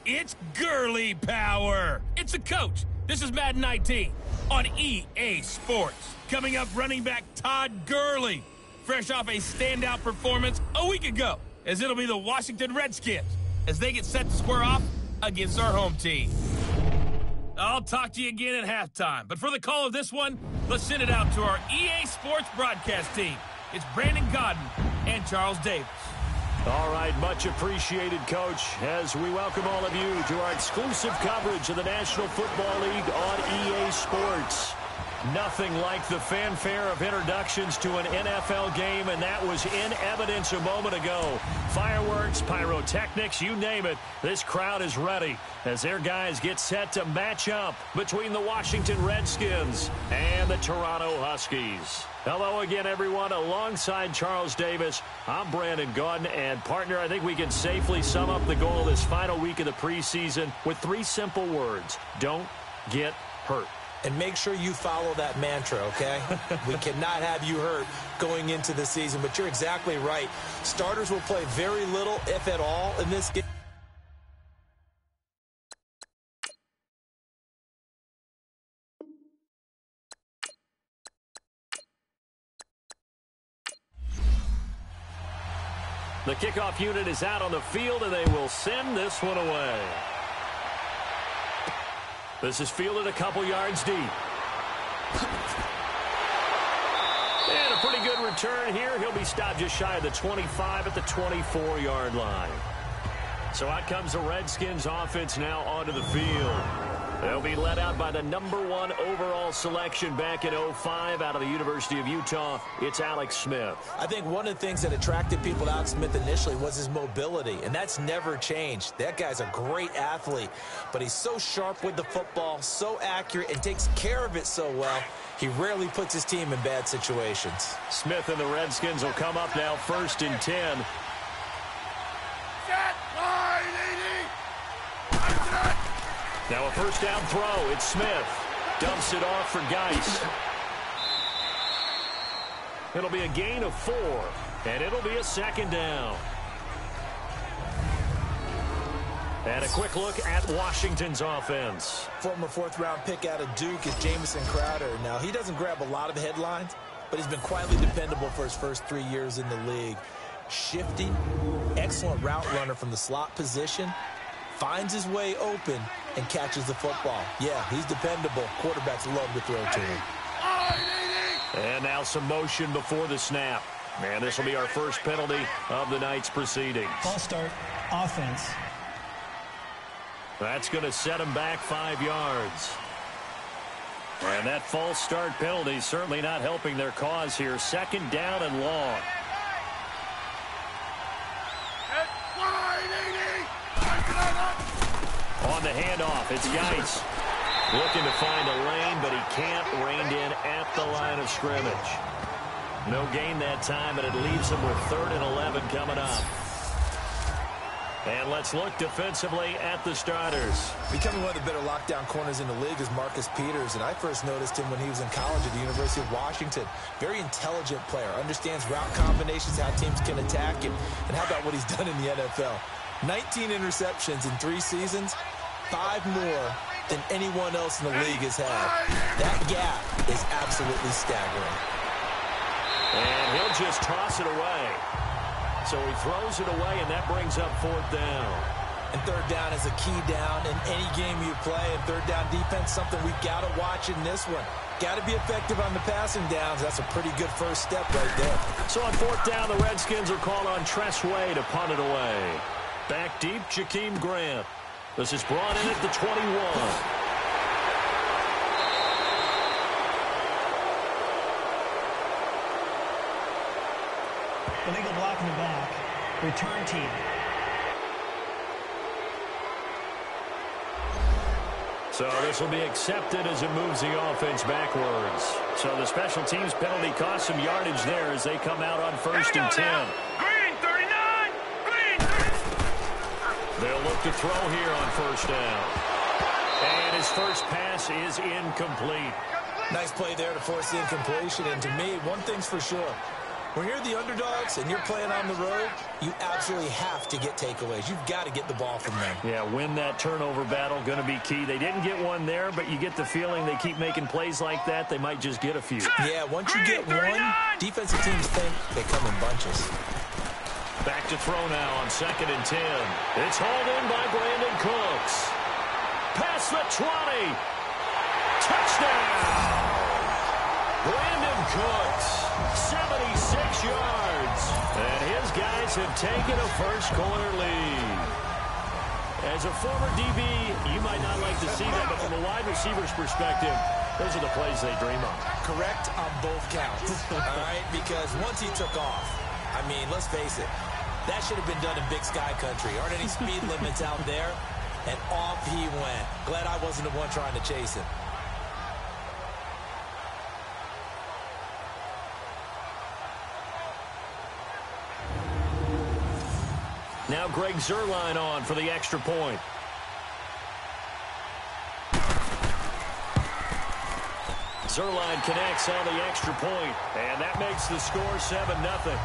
It's girly power. It's a coach. This is Madden 19 on EA Sports. Coming up, running back Todd Gurley, fresh off a standout performance a week ago, as it'll be the Washington Redskins as they get set to square off against our home team. I'll talk to you again at halftime, but for the call of this one, let's send it out to our EA Sports broadcast team. It's Brandon Godden and Charles Davis. All right, much appreciated, Coach, as we welcome all of you to our exclusive coverage of the National Football League on EA Sports. Nothing like the fanfare of introductions to an NFL game, and that was in evidence a moment ago. Fireworks, pyrotechnics, you name it, this crowd is ready as their guys get set to match up between the Washington Redskins and the Toronto Huskies. Hello again, everyone. Alongside Charles Davis, I'm Brandon Godden, and partner, I think we can safely sum up the goal of this final week of the preseason with 3 simple words: don't get hurt. And make sure you follow that mantra, okay? We cannot have you hurt going into the season, but you're exactly right. Starters will play very little, if at all, in this game. The kickoff unit is out on the field, and they will send this one away. This is fielded a couple yards deep. And a pretty good return here. He'll be stopped just shy of the 25 at the 24-yard line. So out comes the Redskins offense now onto the field. They'll be led out by the #1 overall selection back in 05 out of the University of Utah. It's Alex Smith. I think one of the things that attracted people to Alex Smith initially was his mobility, and that's never changed. That guy's a great athlete, but he's so sharp with the football, so accurate, and takes care of it so well. He rarely puts his team in bad situations. Smith and the Redskins will come up now 1st and 10. Now a first down throw. It's Smith. Dumps it off for Geis. It'll be a gain of 4, and it'll be a 2nd down. And a quick look at Washington's offense. Former 4th-round pick out of Duke is Jamison Crowder. Now, he doesn't grab a lot of headlines, but he's been quietly dependable for his first 3 years in the league. Shifty, excellent route runner from the slot position, finds his way open, and catches the football. Yeah, he's dependable. Quarterbacks love to throw to him. And now some motion before the snap. And this will be our first penalty of the night's proceedings. False start, offense. That's going to set him back 5 yards. And that false start penalty certainly not helping their cause here. 2nd down and long. On the handoff, it's Geis. Looking to find a lane, but he can't. Reined in at the line of scrimmage. No gain that time, and it leaves him with 3rd and 11 coming up. And let's look defensively at the starters. Becoming one of the better lockdown corners in the league is Marcus Peters, and I first noticed him when he was in college at the University of Washington. Very intelligent player, understands route combinations, how teams can attack him, and how about what he's done in the NFL? 19 interceptions in 3 seasons, 5 more than anyone else in the league has had. That gap is absolutely staggering. And he'll just toss it away. So he throws it away, and that brings up 4th down. And 3rd down is a key down in any game you play. And 3rd down defense, something we've got to watch in this one. Got to be effective on the passing downs. That's a pretty good first step right there. So on 4th down, the Redskins will call on Tress Way to punt it away. Back deep, Jakeem Grant. This is brought in at the 21. Illegal block in the back. Return team. So this will be accepted as it moves the offense backwards. So the special teams penalty cost some yardage there as they come out on 1st and 10. Green, 39! Green, 39! They'll look to throw here on 1st down. And his first pass is incomplete. Nice play there to force the incompletion. And to me, one thing's for sure. When you're the underdogs and you're playing on the road, you absolutely have to get takeaways. You've got to get the ball from them. Yeah, win that turnover battle, going to be key. They didn't get one there, but you get the feeling they keep making plays like that, they might just get a few. Yeah, once you get one, defensive teams think they come in bunches. Back to throw now on 2nd and 10. It's hauled in by Brandon Cooks. Past the 20. Touchdown! Brandon Cooks, 76 yards. And his guys have taken a first-quarter lead. As a former DB, you might not like to see that, but from a wide receiver's perspective, those are the plays they dream of. Correct on both counts, all right? Because once he took off, I mean, let's face it, that should have been done in Big Sky Country. Aren't any speed limits out there? And off he went. Glad I wasn't the one trying to chase him. Now Greg Zuerlein on for the extra point. Zuerlein connects on the extra point, and that makes the score 7-0.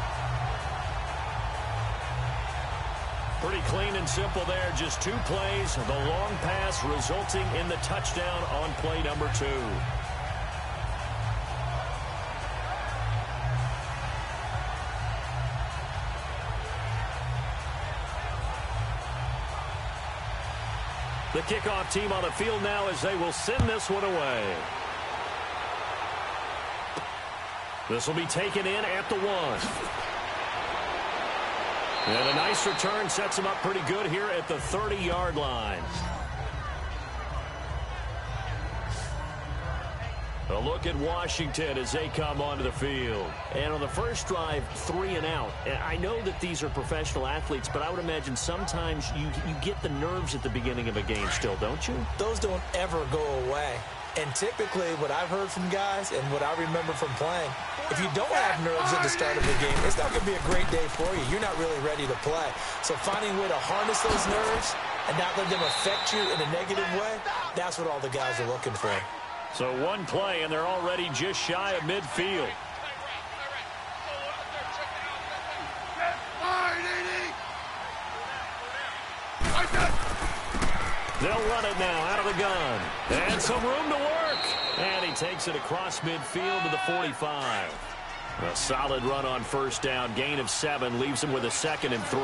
Pretty clean and simple there. Just 2 plays. The long pass resulting in the touchdown on play number 2. The kickoff team on the field now as they will send this one away. This will be taken in at the 1. And a nice return sets him up pretty good here at the 30-yard line. A look at Washington as they come onto the field. And on the first drive, 3 and out. And I know that these are professional athletes, but I would imagine sometimes you get the nerves at the beginning of a game still, don't you? Those don't ever go away. And typically what I've heard from guys and what I remember from playing, if you don't have nerves at the start of the game, it's not going to be a great day for you. You're not really ready to play. So finding a way to harness those nerves and not let them affect you in a negative way, that's what all the guys are looking for. So 1 play, and they're already just shy of midfield. They'll run it now out of the gun. And some room to work. And he takes it across midfield to the 45. A solid run on first down. Gain of 7 leaves him with a 2nd and 3.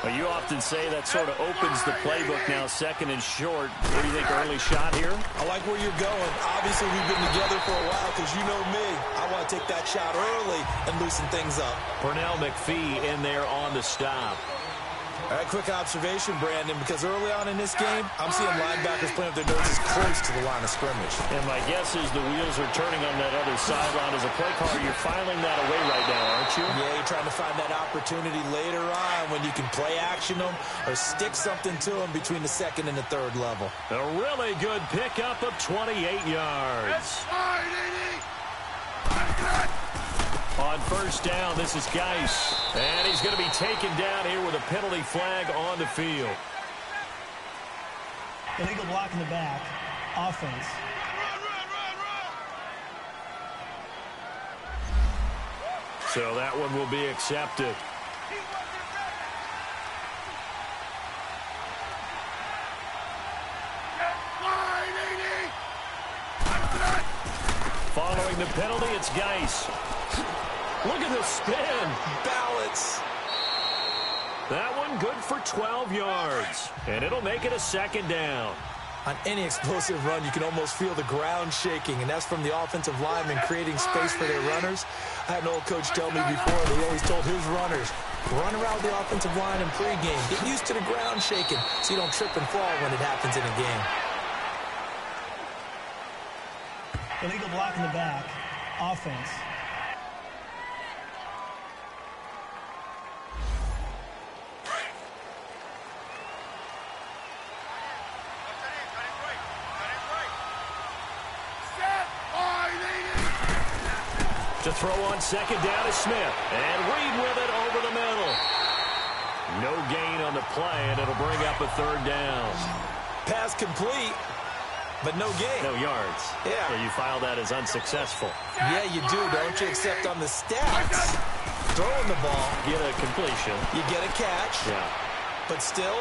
Well, you often say that sort of opens the playbook now, 2nd and short. What do you think, early shot here? I like where you're going. Obviously, we've been together for a while because you know me. I want to take that shot early and loosen things up. Pernell McPhee in there on the stop. All right, quick observation, Brandon, because early on in this game, I'm seeing linebackers playing with their noses close to the line of scrimmage. And my guess is the wheels are turning on that other sideline. As a play caller, you're filing that away right now, aren't you? Yeah, you're trying to find that opportunity later on when you can play action them or stick something to them between the 2nd and the 3rd level. A really good pickup of 28 yards. On first down, this is Geis. And he's going to be taken down here with a penalty flag on the field. Illegal block in the back. Offense. So that one will be accepted. Following the penalty, it's Geis. Look at the spin. Balance. That one good for 12 yards. And it'll make it a 2nd down. On any explosive run, you can almost feel the ground shaking, and that's from the offensive linemen creating space for their runners. I had an old coach tell me before that he always told his runners, run around the offensive line in pregame. Get used to the ground shaking so you don't trip and fall when it happens in a game. Illegal block in the back. Offense. To throw on 2nd down is Smith. And Reed with it over the middle. No gain on the play, and it'll bring up a 3rd down. Pass complete. but no gain. No yards. Yeah. So you file that as unsuccessful. Yeah, you do, don't you? Except on the stats, throwing the ball, Get a completion. you get a catch, Yeah. but still,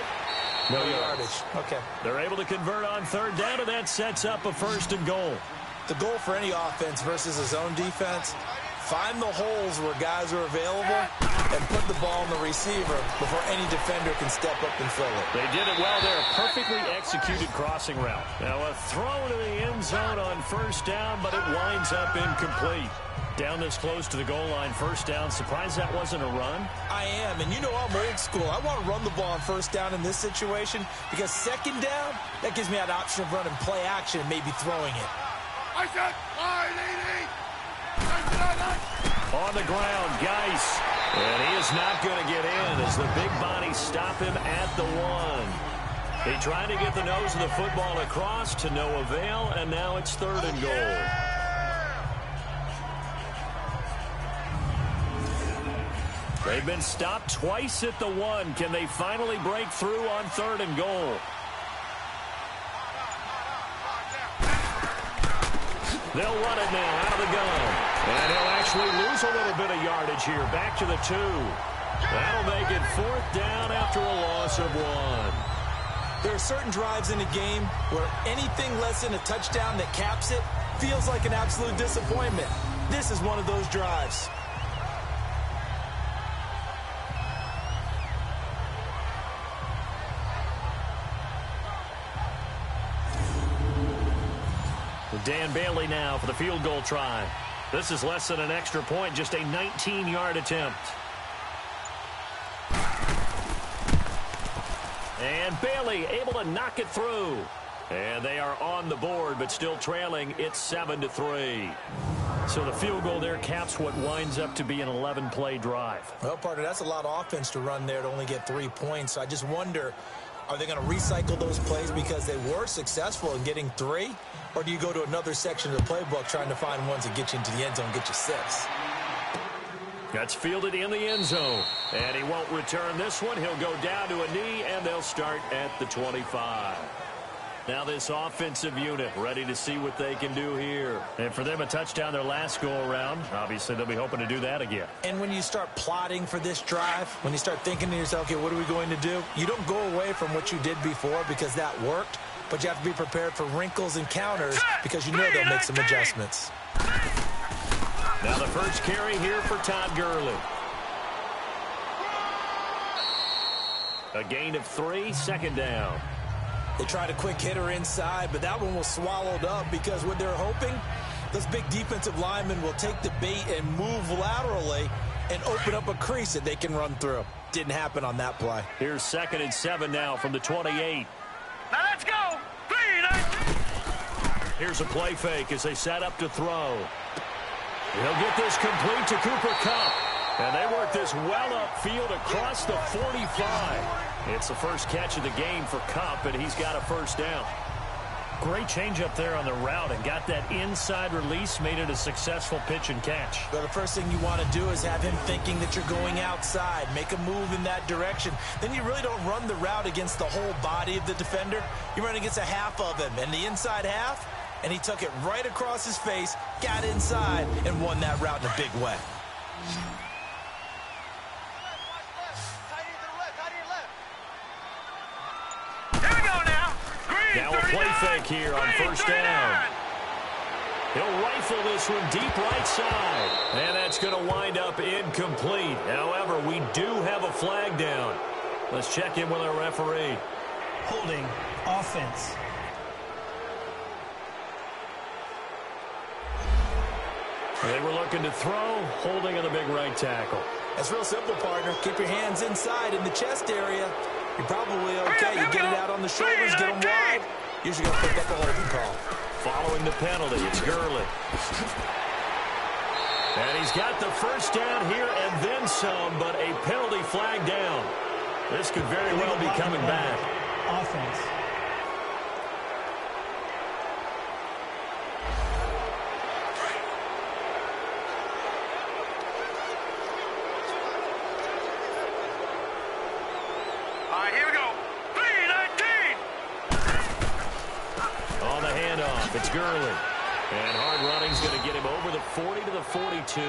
No yardage. Okay. They're able to convert on third down, and that sets up a 1st and goal. The goal for any offense versus a zone defense, find the holes where guys are available and put the ball on the receiver before any defender can step up and fill it. They did it well there. A perfectly executed crossing route. Now a throw to the end zone on 1st down, but it winds up incomplete. Down this close to the goal line, 1st down. Surprised that wasn't a run? I am, and you know I'm old school. I want to run the ball on 1st down in this situation because 2nd down, that gives me an option of running play action and maybe throwing it. On the ground, Geis. And he is not going to get in as the big bodies stop him at the 1. He tried to get the nose of the football across to no avail, and now it's 3rd and goal. They've been stopped twice at the 1. Can they finally break through on 3rd and goal? They'll run it now out of the gun. And he'll actually lose a little bit of yardage here. Back to the 2. That'll make it 4th down after a loss of 1. There are certain drives in a game where anything less than a touchdown that caps it feels like an absolute disappointment. This is one of those drives. Dan Bailey now for the field goal try. This is less than an extra point, just a 19-yard attempt. And Bailey able to knock it through. And they are on the board, but still trailing. It's 7-3. So the field goal there caps what winds up to be an 11-play drive. Well, partner, that's a lot of offense to run there to only get 3 points. So I just wonder, are they going to recycle those plays because they were successful in getting 3? Or do you go to another section of the playbook trying to find ones that get you into the end zone and get you 6? That's fielded in the end zone. And he won't return this one. He'll go down to a knee, and they'll start at the 25. Now this offensive unit ready to see what they can do here. And for them, a touchdown their last go-around. Obviously, they'll be hoping to do that again. And when you start plotting for this drive, when you start thinking to yourself, okay, what are we going to do? You don't go away from what you did before because that worked. But you have to be prepared for wrinkles and counters because you know they'll make some adjustments. Now the first carry here for Todd Gurley. A gain of 3, 2nd down. They tried a quick hitter inside, but that one was swallowed up because what they're hoping, those big defensive linemen will take the bait and move laterally and open up a crease that they can run through. Didn't happen on that play. Here's 2nd and 7 now from the 28. Now let's go. 3. Here's a play fake as they set up to throw. He'll get this complete to Cooper Kupp. And they work this well upfield across the 45. It's the first catch of the game for Kupp, and he's got a 1st down. Great change up there on the route and got that inside release, made it a successful pitch and catch. Well, the first thing you want to do is have him thinking that you're going outside, make a move in that direction. Then you really don't run the route against the whole body of the defender. You run against a half of him, and the inside half, and he took it right across his face, got inside, and won that route in a big way. Now a play fake here on 1st down. He'll rifle this one deep right side. And that's going to wind up incomplete. However, we do have a flag down. Let's check in with our referee. Holding offense. They were looking to throw, holding on the big right tackle. That's real simple, partner. Keep your hands inside in the chest area. You're probably okay. You get it out on the shoulders, get them wide. Usually going to pick up a holding call. Following the penalty, it's Gurley. And he's got the 1st down here and then some, but a penalty flag down. This could very well be coming back. Offense. It's Gurley. And hard running's going to get him over the 40 to the 42.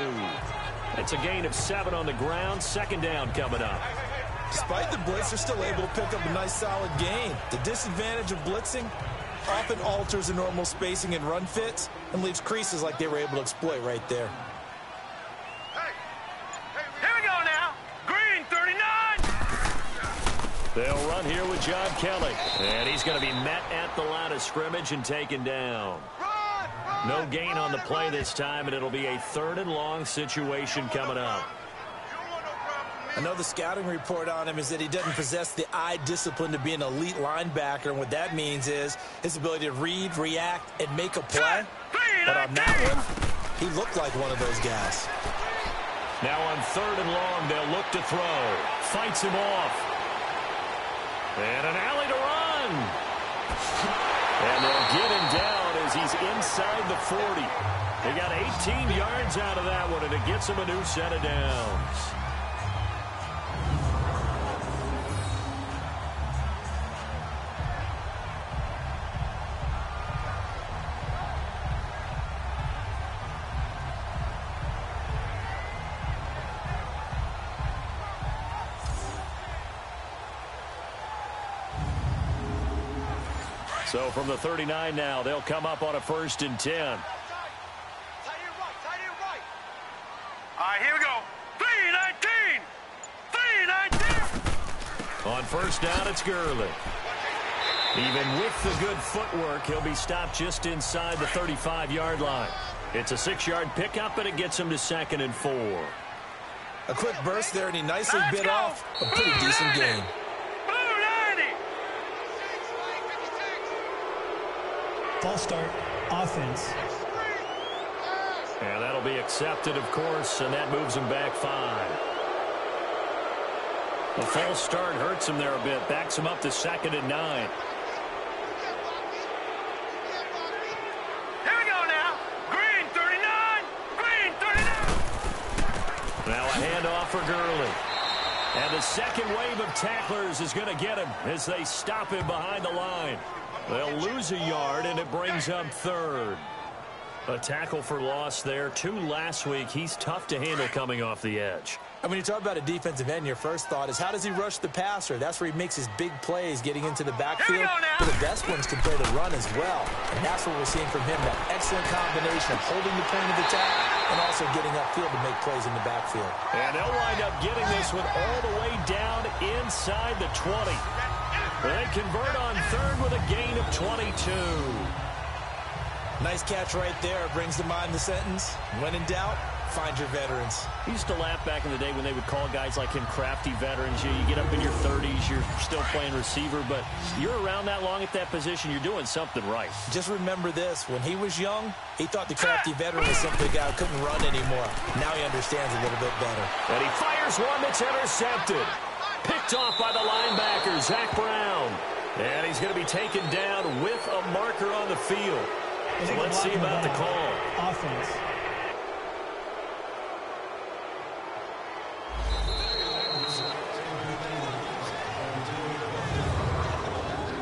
It's a gain of 7 on the ground. Second down coming up. Despite the blitz, they're still able to pick up a nice solid gain. The disadvantage of blitzing often alters the normal spacing and run fits and leaves creases like they were able to exploit right there. Here we go now. Green 39. They'll run here with John Kelly. And he's going to be met at the line of scrimmage and taken down. No gain on the play this time, and it'll be a 3rd and long situation coming up. I know the scouting report on him is that he doesn't possess the eye discipline to be an elite linebacker, and what that means is his ability to read, react, and make a play. But on that one, he looked like one of those guys. Now on 3rd and long, they'll look to throw. Fights him off. And an alley to run. And they'll get him down as he's inside the 40. They got 18 yards out of that one, and it gets him a new set of downs. So from the 39 now, they'll come up on a 1st and 10. Tight end right. All right, here we go. 3-19. 3-19. On 1st down, it's Gurley. Even with the good footwork, he'll be stopped just inside the 35-yard line. It's a 6-yard pickup, and it gets him to 2nd and 4. A quick burst there, and he nicely bit off a pretty decent gain. False start, offense. And that'll be accepted, of course, and that moves him back 5. The false start hurts him there a bit, backs him up to 2nd and 9. Here we go now. Green 39. Green 39. Now a handoff for Gurley. And the second wave of tacklers is going to get him as they stop him behind the line. They'll lose a yard, and it brings up 3rd. A tackle for loss there. 2 last week. He's tough to handle coming off the edge. And when you talk about a defensive end, your first thought is how does he rush the passer? That's where he makes his big plays getting into the backfield. But the best ones can play the run as well. And that's what we're seeing from him, that excellent combination of holding the point of attack and also getting upfield to make plays in the backfield. And they'll wind up getting this one all the way down inside the 20. They convert on 3rd with a gain of 22. Nice catch right there. Brings to mind the sentence, when in doubt, find your veterans. I used to laugh back in the day when they would call guys like him crafty veterans. You get up in your 30s, you're still playing receiver, but you're around that long at that position, you're doing something right. Just remember this. When he was young, he thought the crafty veteran was simply a guy who couldn't run anymore. Now he understands a little bit better. And he fires one that's intercepted. Picked off by the linebacker, Zach Brown. And he's going to be taken down with a marker on the field. So let's see about the call. Offense.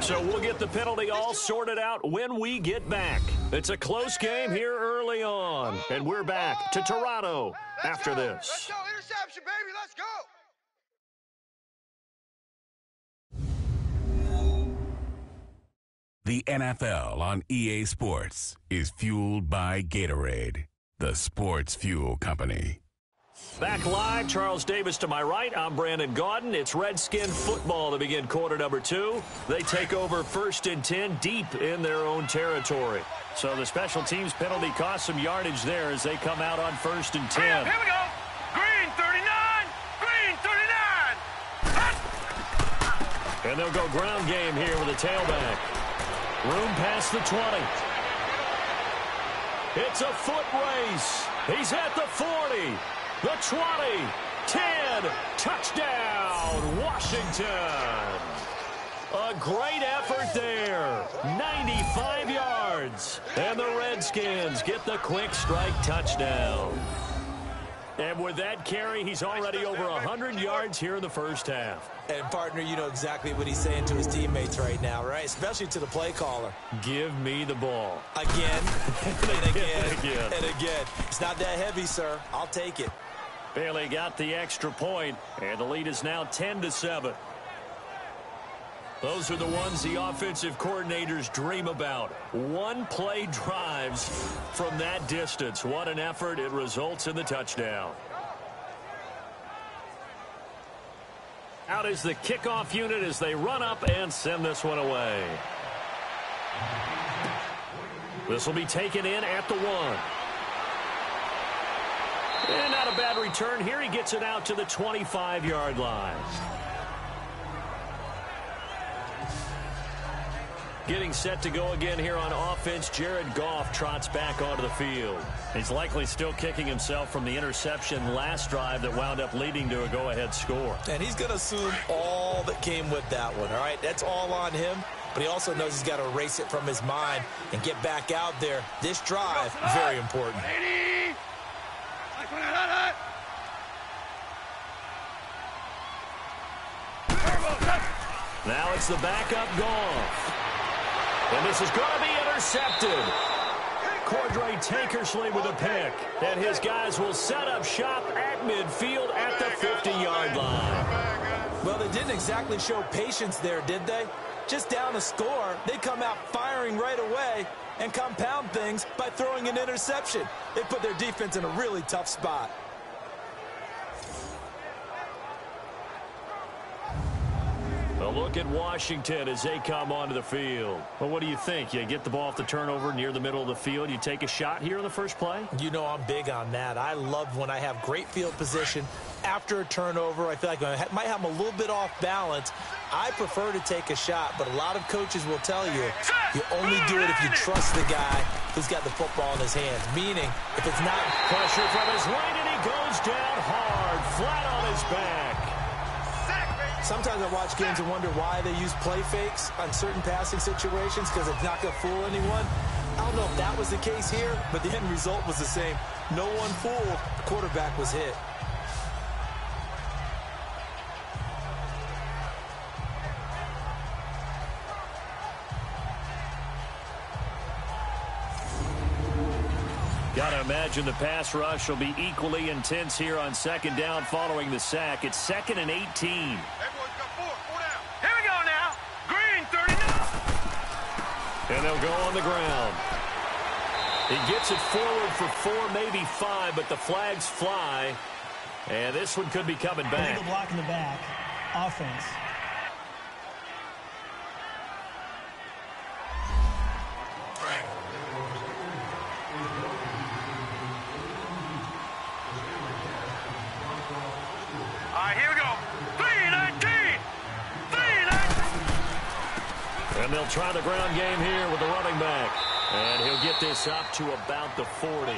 So we'll get the penalty all sorted out when we get back. It's a close game here early on. And we're back to Toronto after this. Let's go. Interception, baby. Let's go. The NFL on EA Sports is fueled by Gatorade, the sports fuel company. Back live, Charles Davis to my right. I'm Brandon Gaudin. It's Redskin football to begin quarter number 2. They take over 1st and 10 deep in their own territory. So the special teams penalty cost some yardage there as they come out on 1st and 10. Here we go. Green 39. Green 39. And they'll go ground game here with a tailback. Room past the 20. It's a foot race. He's at the 40, the 20, 10, touchdown, Washington. A great effort there. 95 yards. And the Redskins get the quick strike touchdown. And with that carry, he's already over 100 yards here in the first half. And, partner, you know exactly what he's saying to his teammates right now, right? Especially to the play caller. Give me the ball. Again, and again, and again. and again. It's not that heavy, sir. I'll take it. Bailey got the extra point, and the lead is now 10-7. Those are the ones the offensive coordinators dream about. One-play drives from that distance. What an effort. It results in the touchdown. Out is the kickoff unit as they run up and send this one away. This will be taken in at the 1. And not a bad return here. He gets it out to the 25-yard line. Getting set to go again here on offense, Jared Goff trots back onto the field. He's likely still kicking himself from the interception last drive that wound up leading to a go-ahead score. And he's going to assume all that came with that one, all right? That's all on him, but he also knows he's got to erase it from his mind and get back out there. This drive, very important. Now it's the backup Goff. And this is going to be intercepted. Cordray Tankersley with a pick. And his guys will set up shop at midfield at the 50-yard line. Well, they didn't exactly show patience there, did they? Just down a score, they come out firing right away and compound things by throwing an interception. They put their defense in a really tough spot. A look at Washington as they come onto the field. Well, what do you think? You get the ball off the turnover near the middle of the field. You take a shot here in the first play? You know I'm big on that. I love when I have great field position after a turnover. I feel like I might have them a little bit off balance. I prefer to take a shot, but a lot of coaches will tell you, you only do it if you trust the guy who's got the football in his hands. Meaning, if it's not pressure from his right, and he goes down hard, flat on his back. Sometimes I watch games and wonder why they use play fakes on certain passing situations because it's not going to fool anyone. I don't know if that was the case here, but the end result was the same. No one fooled. The quarterback was hit. Got to imagine the pass rush will be equally intense here on second down following the sack. It's 2nd and 18. And they'll go on the ground. He gets it forward for 4, maybe 5, but the flags fly. And this one could be coming back. Illegal block in the back. Offense. All right, here we go. 3-19. And they'll try the ground game here with the running back. And he'll get this up to about the 40.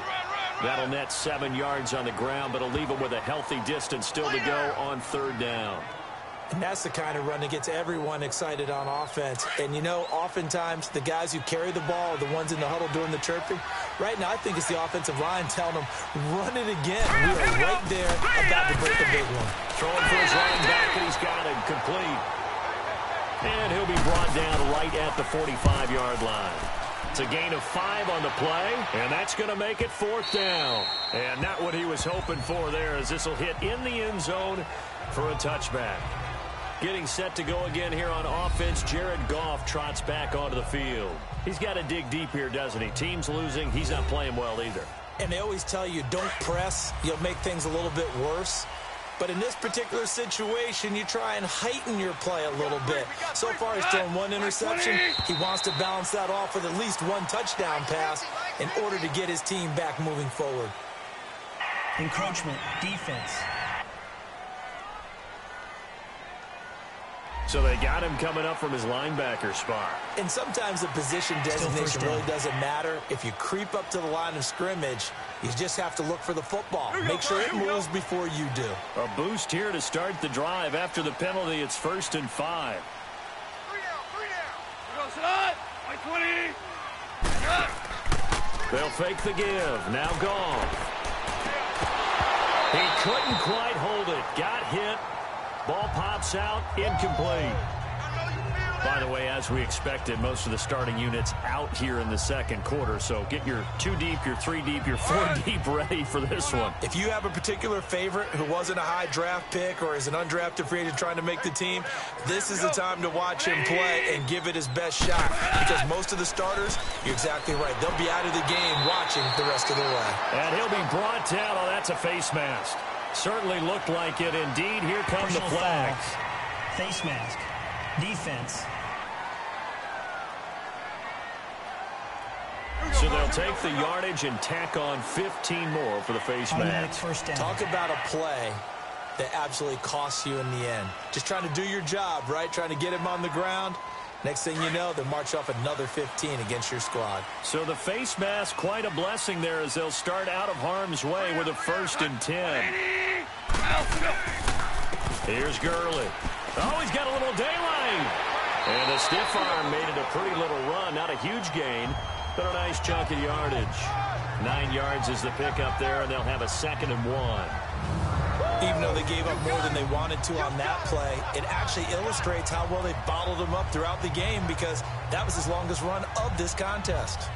That'll net 7 yards on the ground, but it'll leave him with a healthy distance still to go on 3rd down. And that's the kind of run that gets everyone excited on offense. And, you know, oftentimes the guys who carry the ball are the ones in the huddle doing the chirping. Right now, I think it's the offensive line telling them, run it again. We are right there about to break a big one. Throwing for his running back, and he's got it complete. And he'll be brought down right at the 45-yard line. It's a gain of 5 on the play, and that's going to make it 4th down. And not what he was hoping for there, as this will hit in the end zone for a touchback. Getting set to go again here on offense, Jared Goff trots back onto the field. He's got to dig deep here, doesn't he? Team's losing. He's not playing well either. And they always tell you, don't press. You'll make things a little bit worse. But in this particular situation, you try and heighten your play a little bit. So far, he's thrown 1 interception. He wants to balance that off with at least 1 touchdown pass in order to get his team back moving forward. Encroachment, defense. So they got him coming up from his linebacker spot. And sometimes the position designation really doesn't matter. If you creep up to the line of scrimmage, you just have to look for the football. Make sure it moves before you do. A boost here to start the drive after the penalty. It's 1st and 5. 3 out. They'll fake the give. Now Goff. He couldn't quite hold it. Got hit. Ball pops out. Incomplete. By the way, as we expected, most of the starting units out here in the second quarter. So get your 2 deep, your 3 deep, your 4 deep ready for this one. If you have a particular favorite who wasn't a high draft pick or is an undrafted free agent trying to make the team, this is the time to watch him play and give it his best shot. Because most of the starters, you're exactly right, they'll be out of the game watching the rest of the way. And he'll be brought down. Oh, that's a face mask. Certainly looked like it. Indeed, here come the flags. Face mask. Defense. So they'll take the yardage and tack on 15 more for the face mask. First down. Talk about a play that absolutely costs you in the end. Just trying to do your job, right? Trying to get him on the ground. Next thing you know, they march off another 15 against your squad. So the face mask, quite a blessing there as they'll start out of harm's way with a 1st and 10. Here's Gurley. Oh, he's got a little daylight. And a stiff arm made it a pretty little run. Not a huge gain, but a nice chunk of yardage. 9 yards is the pickup there, and they'll have a 2nd and 1. Even though they gave up more than they wanted to on that play, it actually illustrates how well they bottled them up throughout the game because that was his longest run of this contest.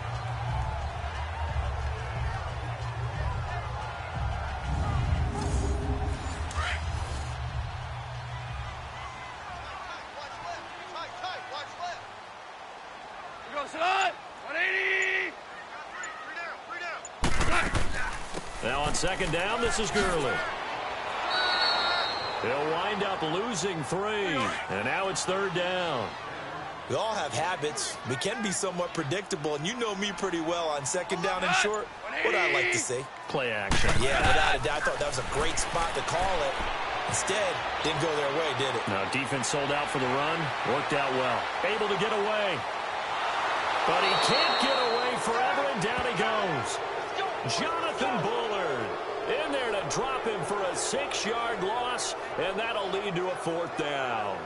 Now on 2nd down, this is Gurley. They'll wind up losing 3, and now it's 3rd down. We all have habits. We can be somewhat predictable, and you know me pretty well on 2nd down and short. What I like to see. Play action. Yeah, without a doubt, I thought that was a great spot to call it. Instead, didn't go their way, did it? Now defense sold out for the run. Worked out well. Able to get away. But he can't get away forever, and down he goes. Jonathan Bullard in there to drop him for a 6-yard loss, and that'll lead to a 4th down.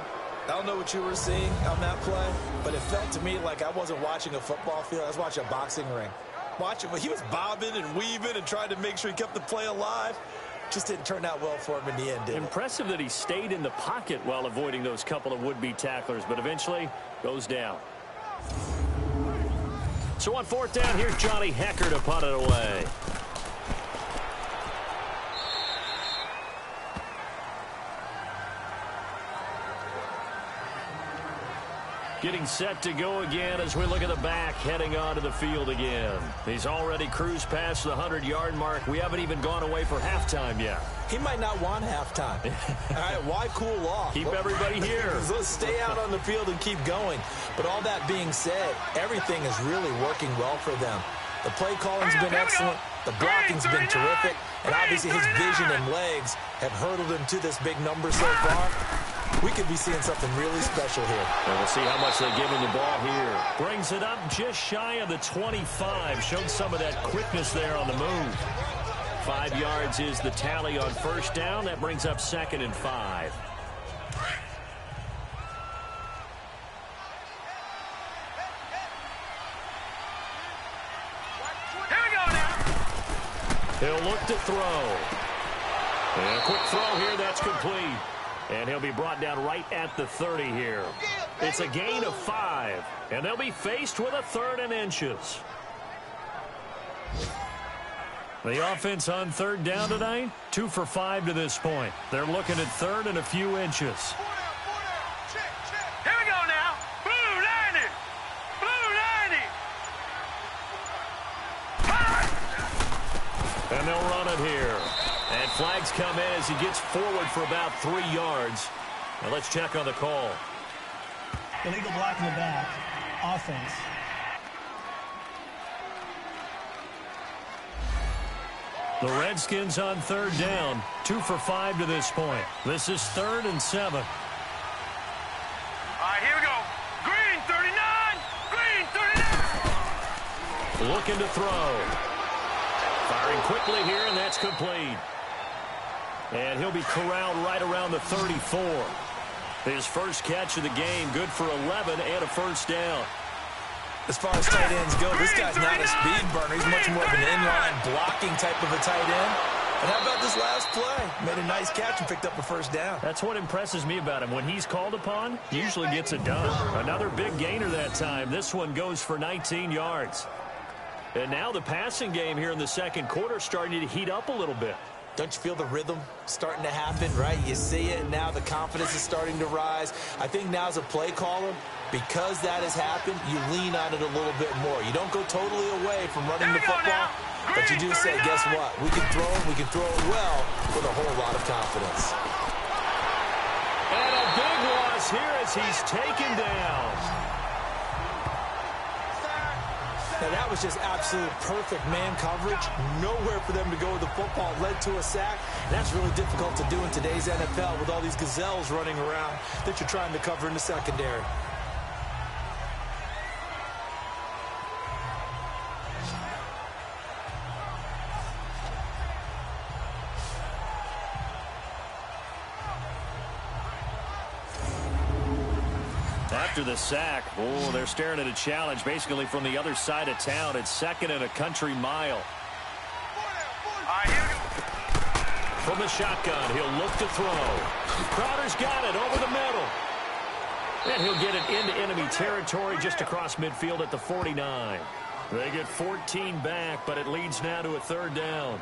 I don't know what you were seeing on that play, but it felt to me like I wasn't watching a football field. I was watching a boxing ring. He was bobbing and weaving and trying to make sure he kept the play alive. Just didn't turn out well for him in the end, did it? Impressive that he stayed in the pocket while avoiding those couple of would-be tacklers, but eventually goes down. So on 4th down, here's Johnny Hecker to punt it away. Getting set to go again as we look at the back, heading onto the field again. He's already cruised past the 100-yard mark. We haven't even gone away for halftime yet. He might not want halftime. All right, why cool off? Keep everybody here. Let's stay out on the field and keep going. But all that being said, everything is really working well for them. The play calling's been excellent. The blocking's been terrific. And obviously his vision and legs have hurdled him to this big number so far. We could be seeing something really special here. And we'll see how much they give him the ball here. Brings it up just shy of the 25. Showed some of that quickness there on the move. 5 yards is the tally on 1st down. That brings up 2nd and 5. Here we go now. He'll look to throw. And a quick throw here. That's complete. And he'll be brought down right at the 30 here. It's a gain of 5. And they'll be faced with a 3rd and inches. The offense on 3rd down tonight, 2 for 5 to this point. They're looking at 3rd and a few inches. Here we go now. Blue 90. Blue 90. And they'll run it here. And flags come in as he gets forward for about 3 yards. Now let's check on the call. Illegal block in the back. Offense. The Redskins on 3rd down, 2 for 5 to this point. This is 3rd and 7. All right, here we go. Green 39. Green 39. Looking to throw. Firing quickly here, and that's complete. And he'll be corralled right around the 34. His first catch of the game, good for 11 and a 1st down. As far as tight ends go, this guy's not a speed burner. He's much more of an inline blocking type of a tight end. And how about this last play? Made a nice catch and picked up a first down. That's what impresses me about him. When he's called upon, he usually gets it done. Another big gainer that time. This one goes for 19 yards. And now the passing game here in the second quarter starting to heat up a little bit. Don't you feel the rhythm starting to happen, right? You see it, and now the confidence is starting to rise. I think now as a play caller, because that has happened, you lean on it a little bit more. You don't go totally away from running the football, but you do say, guess what? We can throw it well with a whole lot of confidence. And a big loss here as he's taken down. Now, that was just absolute perfect man coverage. Nowhere for them to go with the football. Led to a sack. That's really difficult to do in today's NFL with all these gazelles running around that you're trying to cover in the secondary. After the sack, they're staring at a challenge basically from the other side of town. It's second and a country mile. From the shotgun, he'll look to throw. Crowder's got it over the middle. And he'll get it into enemy territory just across midfield at the 49. They get 14 back, but it leads now to a third down.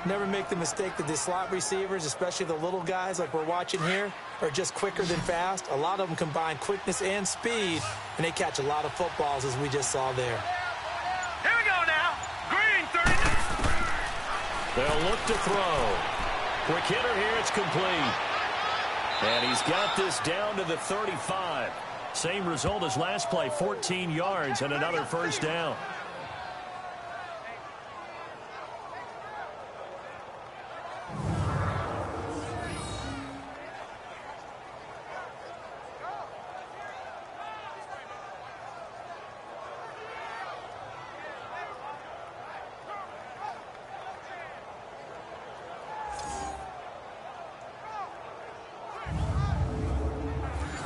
Never make the mistake that the slot receivers, especially the little guys like we're watching here, are just quicker than fast. A lot of them combine quickness and speed, and they catch a lot of footballs, as we just saw there. Here we go now. Green, 39. They'll look to throw. Quick hitter here, it's complete. And he's got this down to the 35. Same result as last play, 14 yards and another first down.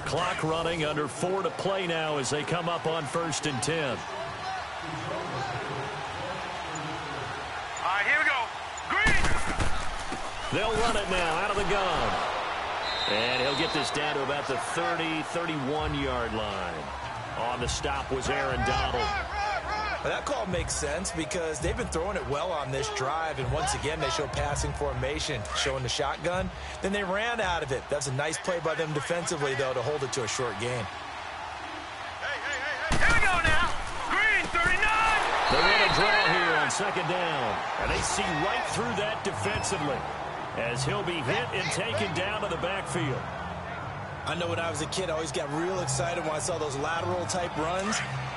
Clock running, under 4 to play now as they come up on 1st and 10. All right, here we go. Green. They'll run it now out of the gun. And he'll get this down to about the 30, 31-yard line. On the stop was Aaron Donald. Well, that call makes sense because they've been throwing it well on this drive, and once again they show passing formation, showing the shotgun. Then they ran out of it. That's a nice play by them defensively, though, to hold it to a short gain. Here we go now. Green, 39. They run a draw here on second down, and they see right through that defensively as he'll be hit and taken down to the backfield. I know when I was a kid, I always got real excited when I saw those lateral-type runs.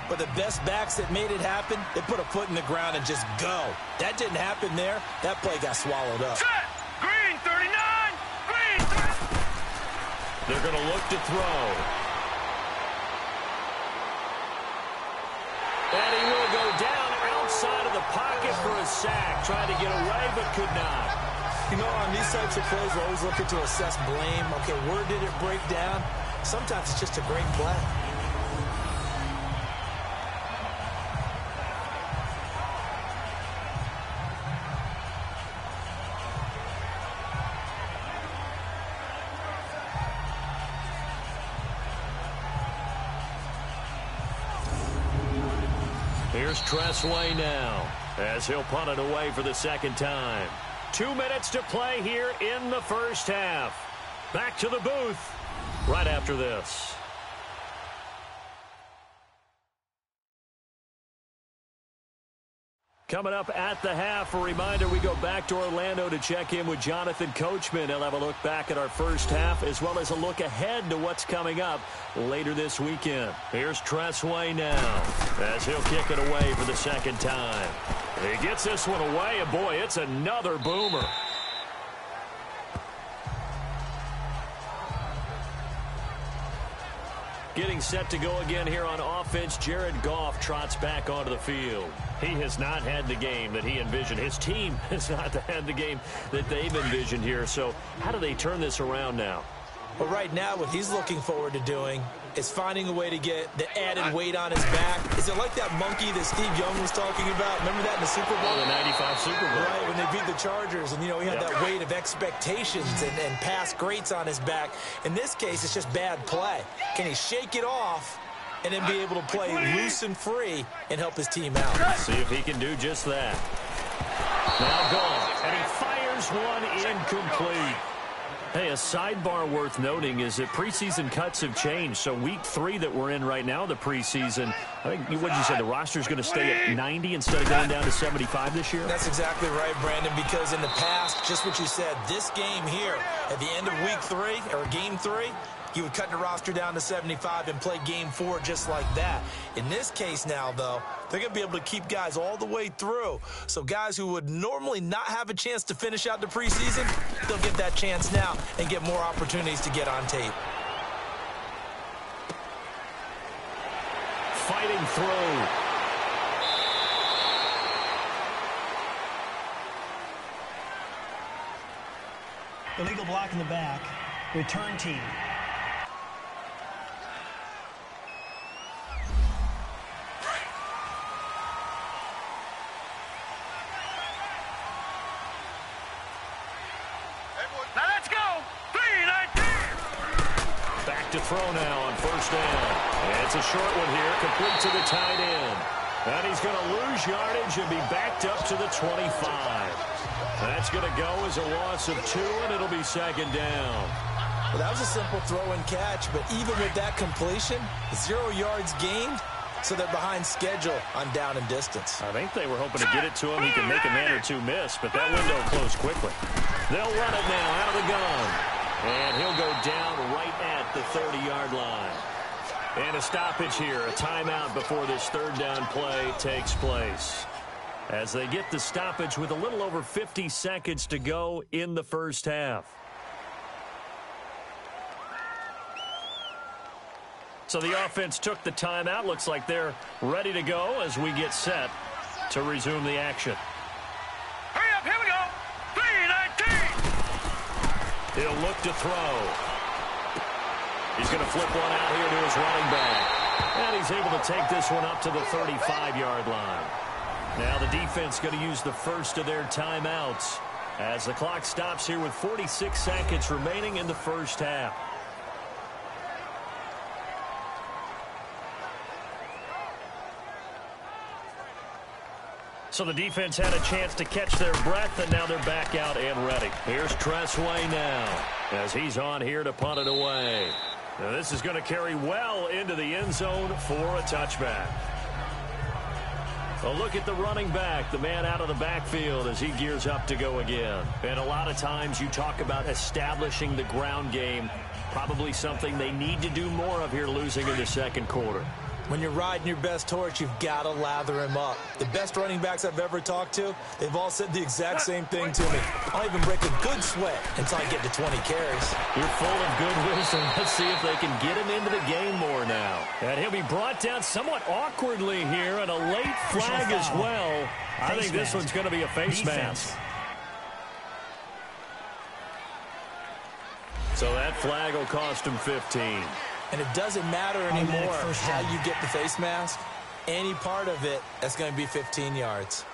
But the best backs that made it happen, they put a foot in the ground and just go. That didn't happen there. That play got swallowed up. Set. Green, 39. Green, 30. They're going to look to throw. And he will go down outside of the pocket for a sack. Trying to get away, but could not. You know, on these types of plays, we're always looking to assess blame. Okay, where did it break down? Sometimes it's just a great play. Here's Tressway now as he'll punt it away for the second time. 2 minutes to play here in the first half. Back to the booth right after this. Coming up at the half, a reminder, we go back to Orlando to check in with Jonathan Coachman. He'll have a look back at our first half as well as a look ahead to what's coming up later this weekend. Here's Tressway now as he'll kick it away for the second time. He gets this one away, and boy, it's another boomer. Getting set to go again here on offense, Jared Goff trots back onto the field. He has not had the game that he envisioned. His team has not had the game that they've envisioned here. So how do they turn this around now? Well, right now, what he's looking forward to doing is finding a way to get the added weight on his back. Is it like that monkey that Steve Young was talking about? Remember that in the Super Bowl? Oh, the 95 Super Bowl. Right, when they beat the Chargers, and, he had that weight of expectations and past greats on his back. In this case, it's just bad play. Can he shake it off and then be able to play loose and free and help his team out? See if he can do just that. Now gone, and he fires one incomplete. Hey, a sidebar worth noting is that preseason cuts have changed. So week 3 that we're in right now, the preseason, I think, what did you say, the roster's going to stay at 90 instead of going down to 75 this year? That's exactly right, Brandon, because in the past, just what you said, this game here, at the end of week 3, or game 3, he would cut the roster down to 75 and play game 4 just like that. In this case now, though, they're going to be able to keep guys all the way through. So guys who would normally not have a chance to finish out the preseason, they'll get that chance now and get more opportunities to get on tape. Fighting through. Illegal block in the back. Return team. Now let's go. 3-19. Back to throw now on first down. And it's a short one here, complete to the tight end. And he's going to lose yardage and be backed up to the 25. That's going to go as a loss of 2, and it'll be second down. Well, that was a simple throw and catch, but even with that completion, 0 yards gained, so they're behind schedule on down and distance. I think they were hoping to get it to him. He can make a man or two miss, but that window closed quickly. They'll run it now out of the gun. And he'll go down right at the 30-yard line. And a stoppage here, a timeout before this third down play takes place. As they get the stoppage with a little over 50 seconds to go in the first half. So the offense took the timeout. Looks like they're ready to go as we get set to resume the action. Hurry up, here we go. 3-19. He'll look to throw. He's going to flip one out here to his running back. And he's able to take this one up to the 35-yard line. Now the defense going to use the first of their timeouts as the clock stops here with 46 seconds remaining in the first half. So the defense had a chance to catch their breath, and now they're back out and ready. Here's Tressway now as he's on here to punt it away. Now this is going to carry well into the end zone for a touchback. A look at the running back, the man out of the backfield as he gears up to go again. And a lot of times you talk about establishing the ground game, probably something they need to do more of here losing in the second quarter. When you're riding your best horse, you've got to lather him up. The best running backs I've ever talked to, they've all said the exact same thing to me. I'll even break a good sweat until I get to 20 carries. You're full of good wisdom. Let's see if they can get him into the game more now. And he'll be brought down somewhat awkwardly here, and a late flag as well. I think this one's going to be a face mask. So that flag will cost him 15. And it doesn't matter anymore how you get the face mask. Any part of it, that's going to be 15 yards.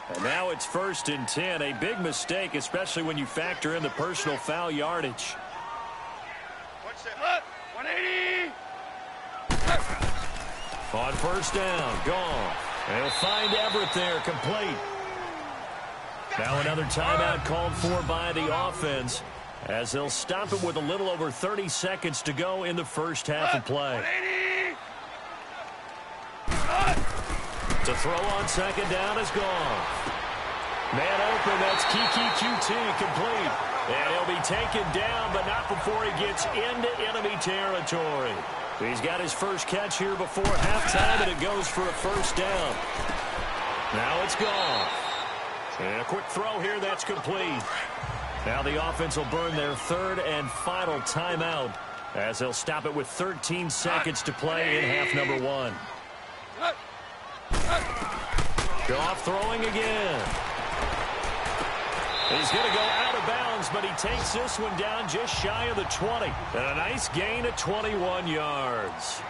And now it's 1st and 10. A big mistake, especially when you factor in the personal foul yardage. What's that? 180. On first down, gone. And he'll find Everett there, complete. Now another timeout called for by the offense, as they'll stop it with a little over 30 seconds to go in the first half of play. 180. To throw on second down is gone. Man open, that's Kiki QT, complete. And he'll be taken down, but not before he gets into enemy territory. He's got his first catch here before halftime, and it goes for a first down. Now it's gone. And a quick throw here, that's complete. Now the offense will burn their third and final timeout as they'll stop it with 13 seconds to play in half number 1. Goff throwing again. He's going to go out of bounds yards, but he takes this one down just shy of the 20. And a nice gain of 21 yards.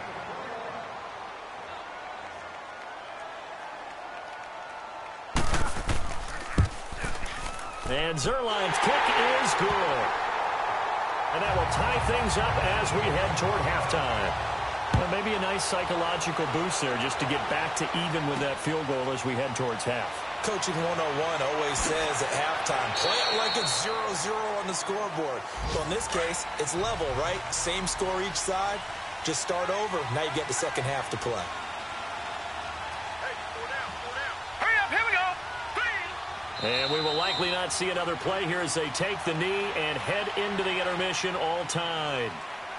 And Zerline's kick is good. And that will tie things up as we head toward halftime. Well, maybe a nice psychological boost there just to get back to even with that field goal as we head towards half. Coaching 101 always says at halftime, play it like it's 0-0 on the scoreboard. Well, in this case, it's level, right? Same score each side. Just start over. Now you get the second half to play. Hurry up, here we go. And we will likely not see another play here as they take the knee and head into the intermission all tied.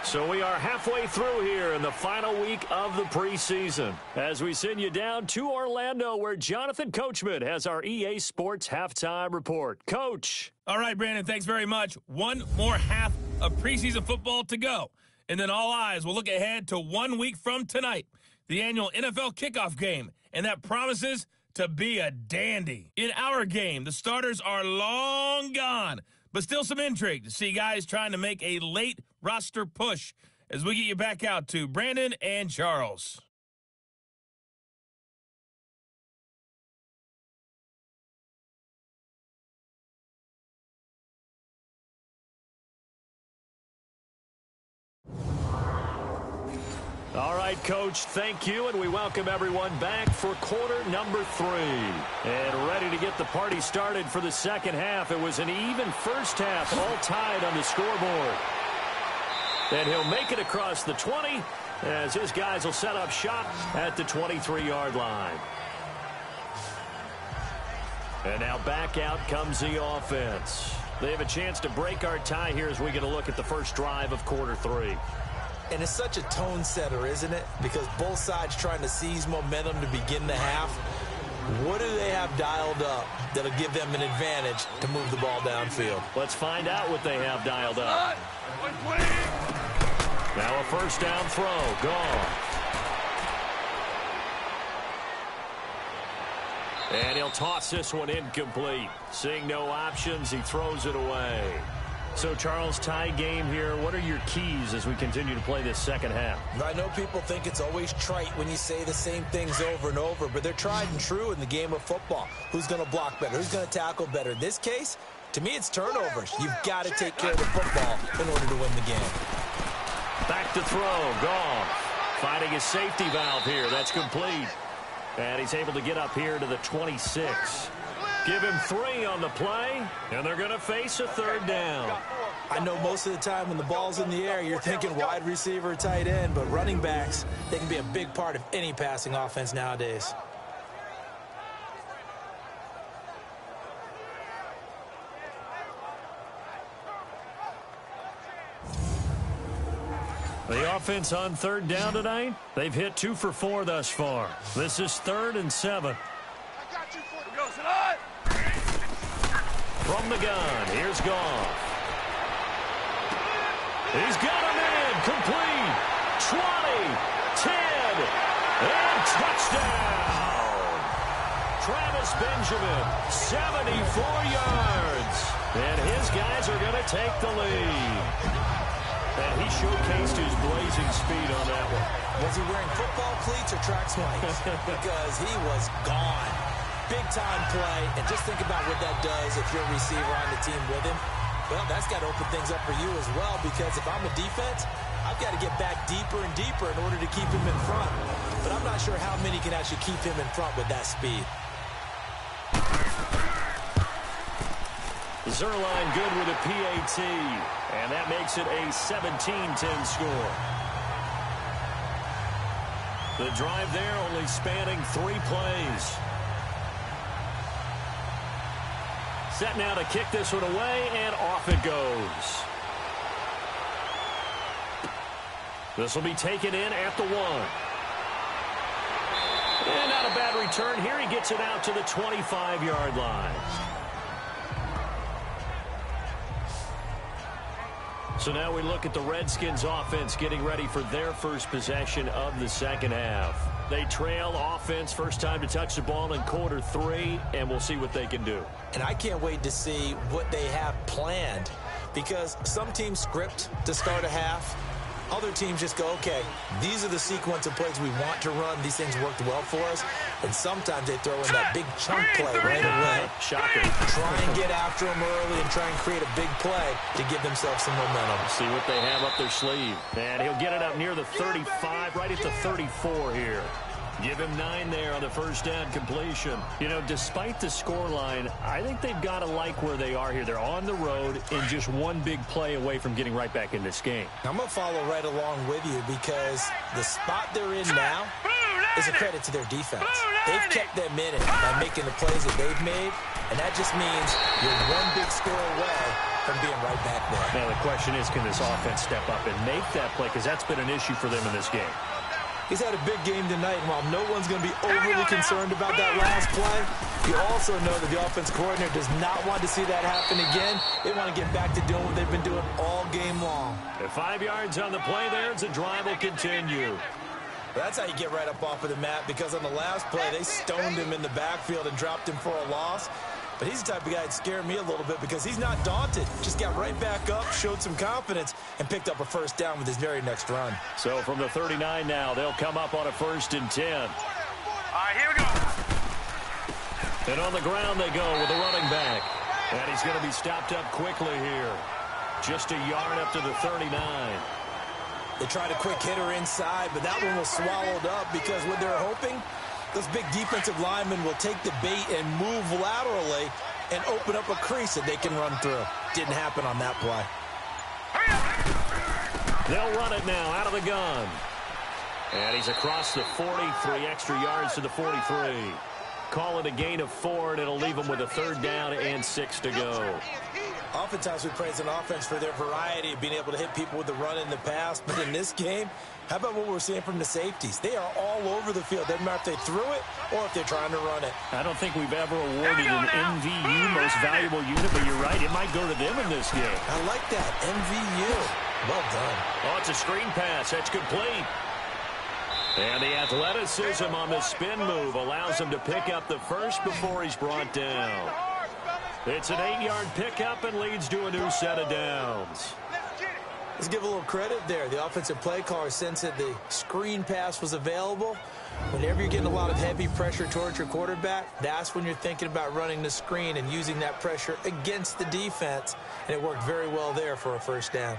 So we are halfway through here in the final week of the preseason as we send you down to Orlando where Jonathan Coachman has our EA Sports halftime report. Coach. All right, Brandon, thanks very much. One more half of preseason football to go. And then all eyes will look ahead to 1 week from tonight, the annual NFL kickoff game. And that promises to be a dandy. In our game, the starters are long gone, but still some intrigue to see guys trying to make a late roster push as we get you back out to Brandon and Charles. All right, Coach, thank you, and we welcome everyone back for quarter number 3. And ready to get the party started for the second half. It was an even first half, all tied on the scoreboard. And he'll make it across the 20 as his guys will set up shop at the 23-yard line. And now back out comes the offense. They have a chance to break our tie here as we get a look at the first drive of quarter 3. And it's such a tone setter, isn't it? Because both sides trying to seize momentum to begin the half. What do they have dialed up that'll give them an advantage to move the ball downfield? Let's find out what they have dialed up. Now a first down throw. Gone. And he'll toss this one incomplete. Seeing no options, he throws it away. So, Charles, tie game here. What are your keys as we continue to play this second half? I know people think it's always trite when you say the same things over and over, but they're tried and true in the game of football. Who's going to block better? Who's going to tackle better? In this case, to me, it's turnovers. You've got to take care of the football in order to win the game. Back to throw. Goff finding his safety valve here. That's complete. And he's able to get up here to the 26. Give him 3 on the play, and they're going to face a third down. I know most of the time when the ball's in the air, you're thinking wide receiver, tight end, but running backs, they can be a big part of any passing offense nowadays. The offense on third down tonight, they've hit 2 for 4 thus far. This is 3rd and 7. From the gun, here's Goff. He's got him in, complete, 20, 10, and touchdown. Travis Benjamin, 74 yards, and his guys are going to take the lead. And he showcased his blazing speed on that one. Was he wearing football cleats or track spikes? Because he was gone. Big-time play, and just think about what that does if you're a receiver on the team with him. Well, that's got to open things up for you as well, because if I'm a defense, I've got to get back deeper and deeper in order to keep him in front. But I'm not sure how many can actually keep him in front with that speed. Zerline good with a PAT, and that makes it a 17-10 score. The drive there only spanning 3 plays. Set now to kick this one away, and off it goes. This will be taken in at the 1. And not a bad return here. He gets it out to the 25-yard line. So now we look at the Redskins offense getting ready for their first possession of the second half. They trail offense, first time to touch the ball in quarter 3, and we'll see what they can do. And I can't wait to see what they have planned, because some teams script to start a half. Other teams just go, okay, these are the sequence of plays we want to run. These things worked well for us. And sometimes they throw in that big chunk play right away. Shocker. Try and get after them early and try and create a big play to give themselves some momentum. See what they have up their sleeve. And he'll get it up near the 35, right at the 34 here. Give him 9 there on the first down completion. You know, despite the scoreline, I think they've got to like where they are here. They're on the road and just one big play away from getting right back in this game. I'm going to follow right along with you, because the spot they're in now is a credit to their defense. They've kept them in it by making the plays that they've made, and that just means you're one big score away from being right back there. Now the question is, can this offense step up and make that play? Because that's been an issue for them in this game. He's had a big game tonight, and while no one's going to be overly concerned about that last play, you also know that the offense coordinator does not want to see that happen again. They want to get back to doing what they've been doing all game long. At 5 yards on the play there, the drive will continue. That's how you get right up off of the mat, because on the last play, they stoned him in the backfield and dropped him for a loss. But he's the type of guy that scared me a little bit, because he's not daunted. Just got right back up, showed some confidence, and picked up a first down with his very next run. So from the 39 now, they'll come up on a 1st and 10. All right, here we go. And on the ground they go with the running back. And he's going to be stopped up quickly here. Just a yard up to the 39. They tried a quick hitter inside, but that one was swallowed up, because what they're hoping, those big defensive linemen will take the bait and move laterally and open up a crease that they can run through. Didn't happen on that play. They'll run it now out of the gun. And he's across the 43 extra yards to the 43. Call it a gain of 4, and it'll leave them with a 3rd down and 6 to go. Oftentimes we praise an offense for their variety of being able to hit people with the run in the past, but in this game, how about what we're seeing from the safeties? They are all over the field. Doesn't matter if they threw it or if they're trying to run it. I don't think we've ever awarded an MVU, most valuable unit, but you're right, it might go to them in this game. I like that, MVU. Well done. Oh, it's a screen pass. That's complete. And the athleticism on the spin move allows him to pick up the first before he's brought down. It's an 8-yard pickup and leads to a new set of downs. Let's give a little credit there. The offensive play caller sensed that the screen pass was available. Whenever you're getting a lot of heavy pressure towards your quarterback, that's when you're thinking about running the screen and using that pressure against the defense. And it worked very well there for a first down.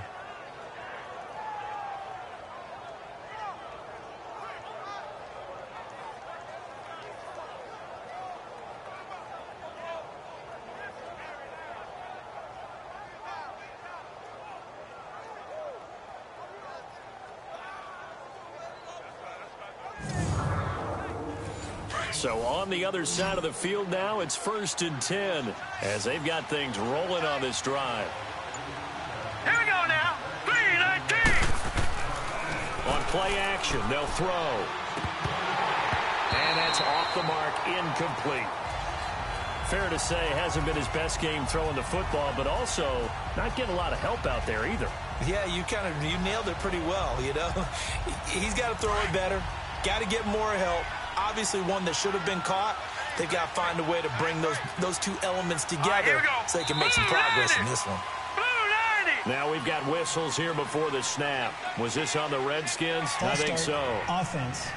So on the other side of the field now, it's 1st and 10 as they've got things rolling on this drive. Here we go now. 3-19. On play action, they'll throw. And that's off the mark, incomplete. Fair to say, hasn't been his best game throwing the football, but also not getting a lot of help out there either. Yeah, you nailed it pretty well, you know. He's got to throw it better. Got to get more help. Obviously one that should have been caught. They've got to find a way to bring those two elements together so they can make some progress in this one. Now we've got whistles here before the snap. Was this on the Redskins? I think so. Offense.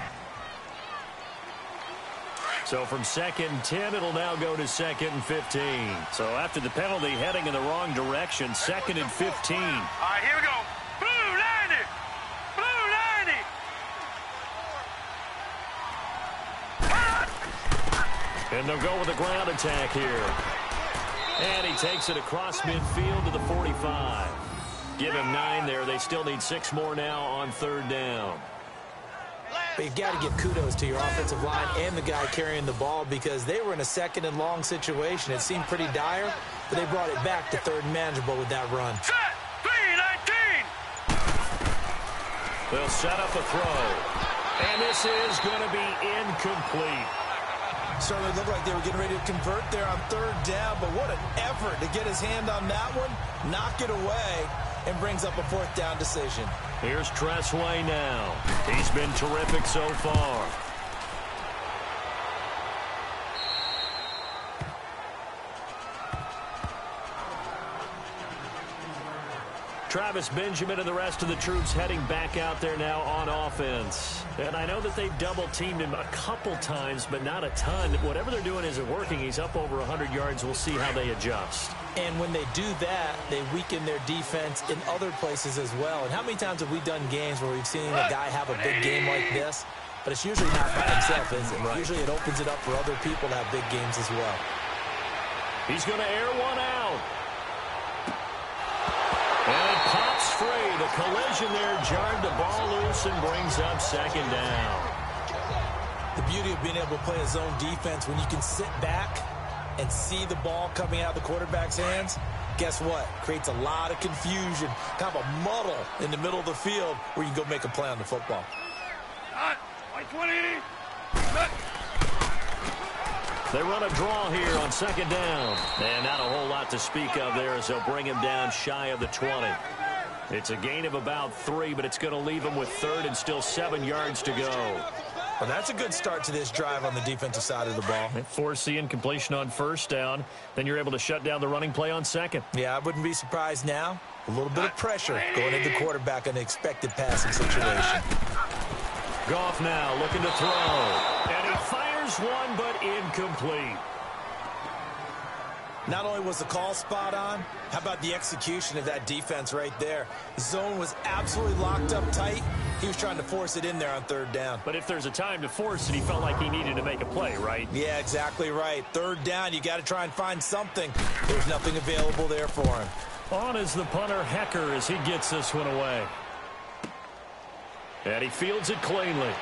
So from 2nd and 10, it'll now go to 2nd and 15. So after the penalty, heading in the wrong direction, 2nd and 15. All right, here we go. Blue 90. Blue 90. And they'll go with a ground attack here. And he takes it across midfield to the 45. Give him 9 there. They still need 6 more now on 3rd down. But you've got to give kudos to your offensive line and the guy carrying the ball, because they were in a 2nd and long situation. It seemed pretty dire, but they brought it back to 3rd and manageable with that run. Set. 3-19. They'll set up a throw. And this is going to be incomplete. Certainly looked like they were getting ready to convert there on 3rd down, but what an effort to get his hand on that one, knock it away, and brings up a 4th down decision. Here's Tressway now. He's been terrific so far. Travis Benjamin and the rest of the troops heading back out there now on offense. And I know that they've double-teamed him a couple times, but not a ton. Whatever they're doing isn't working. He's up over 100 yards. We'll see how they adjust. And when they do that, they weaken their defense in other places as well. And how many times have we done games where we've seen a guy have a big game like this? But it's usually not by himself, is it? Right. Usually it opens it up for other people to have big games as well. He's going to air one out. And it pops free. The collision there jarred the ball loose and brings up 2nd down. The beauty of being able to play a zone defense when you can sit back and see the ball coming out of the quarterback's hands, guess what? Creates a lot of confusion, kind of a muddle in the middle of the field where you can go make a play on the football. White 20. They run a draw here on 2nd down. And not a whole lot to speak of there as they'll bring him down shy of the 20. It's a gain of about 3, but it's going to leave him with 3rd and still 7 yards to go. Well, that's a good start to this drive on the defensive side of the ball. Force the incompletion on 1st down. Then you're able to shut down the running play on 2nd. Yeah, I wouldn't be surprised now. A little bit of pressure going into quarterback in an expected passing situation. Goff now looking to throw. And he fires one, but incomplete. Not only was the call spot on, how about the execution of that defense right there? The zone was absolutely locked up tight. He was trying to force it in there on 3rd down. But if there's a time to force it, he felt like he needed to make a play, right? Yeah, exactly right. 3rd down, you got to try and find something. There's nothing available there for him. On is the punter, Hecker, as he gets this one away. And he fields it cleanly.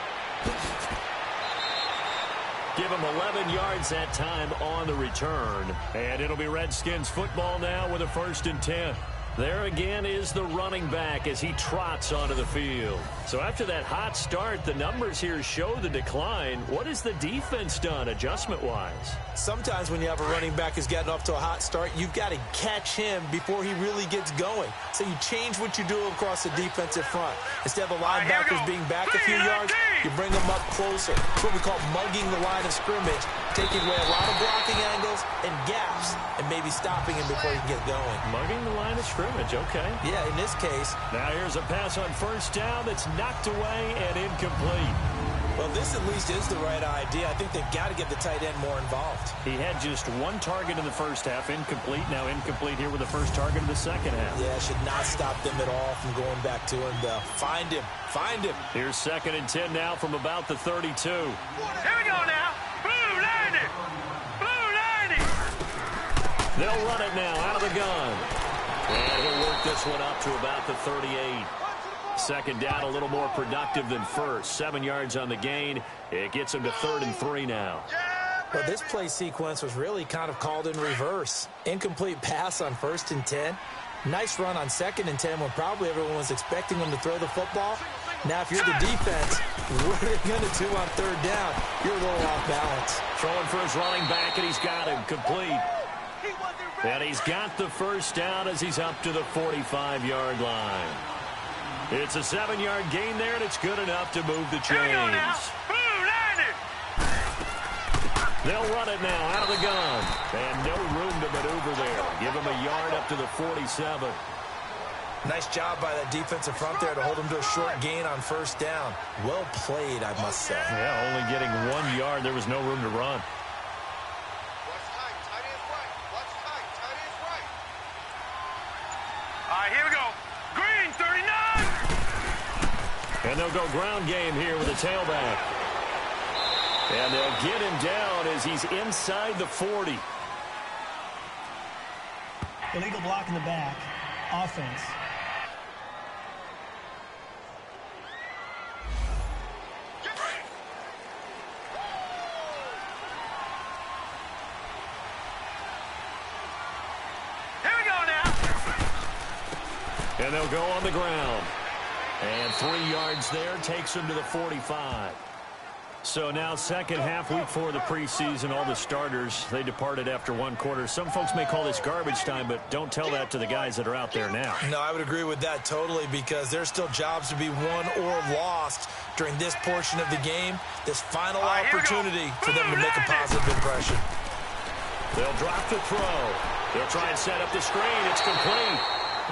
Give him 11 yards that time on the return. And it'll be Redskins football now with a 1st and 10. There again is the running back as he trots onto the field. So after that hot start, the numbers here show the decline. What has the defense done adjustment-wise? Sometimes when you have a running back who's gotten off to a hot start, you've got to catch him before he really gets going. So you change what you do across the defensive front. Instead of the linebackers being back a few yards, you bring them up closer. It's what we call mugging the line of scrimmage, taking away a lot of blocking angles and gaps, and maybe stopping him before he can get going. Mugging the line of scrimmage, okay. Yeah, in this case. Now here's a pass on 1st down that's knocked away and incomplete. Well, this at least is the right idea. I think they've got to get the tight end more involved. He had just 1 target in the 1st half, incomplete. Now incomplete here with the 1st target in the 2nd half. Yeah, should not stop them at all from going back to him. Find him. Find him. Here's 2nd and 10 now from about the 32. Here we go now. Blue 90. Blue 90. They'll run it now out of the gun. And he'll work this one up to about the 38. 2nd down, a little more productive than 1st. 7 yards on the gain. It gets him to 3rd and 3 now. Well, this play sequence was really kind of called in reverse. Incomplete pass on 1st and 10. Nice run on 2nd and 10 when probably everyone was expecting him to throw the football. Now, if you're the defense, what are they going to do on 3rd down? You're a little off balance. Throwing for his running back, and he's got him complete. And he's got the 1st down as he's up to the 45-yard line. It's a 7-yard gain there, and it's good enough to move the chains. They'll run it now out of the gun. And no room to maneuver there. Give him a yard up to the 47. Nice job by that defensive front there to hold him to a short gain on 1st down. Well played, I must say. Yeah, only getting 1 yard. There was no room to run. Here we go. Green, 39. And they'll go ground game here with a tailback. And they'll get him down as he's inside the 40. Illegal block in the back. Offense. And they'll go on the ground. And 3 yards there takes him to the 45. So now second half, week 4 of the preseason, all the starters, they departed after 1 quarter. Some folks may call this garbage time, but don't tell that to the guys that are out there now. No, I would agree with that totally, because there's still jobs to be won or lost during this portion of the game, this final opportunity for them to make a positive impression. They'll drop the throw. They'll try and set up the screen. It's complete.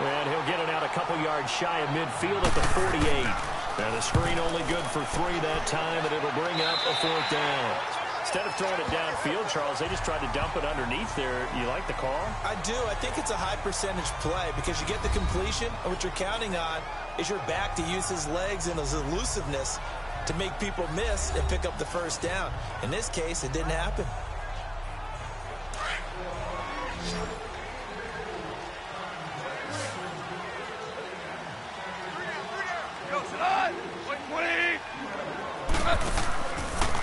And he'll get it out a couple yards shy of midfield at the 48. And the screen only good for 3 that time, and it'll bring up a 4th down. Instead of throwing it downfield, Charles, they just tried to dump it underneath there. You like the call? I do. I think it's a high percentage play because you get the completion, and what you're counting on is your back to use his legs and his elusiveness to make people miss and pick up the 1st down. In this case, it didn't happen.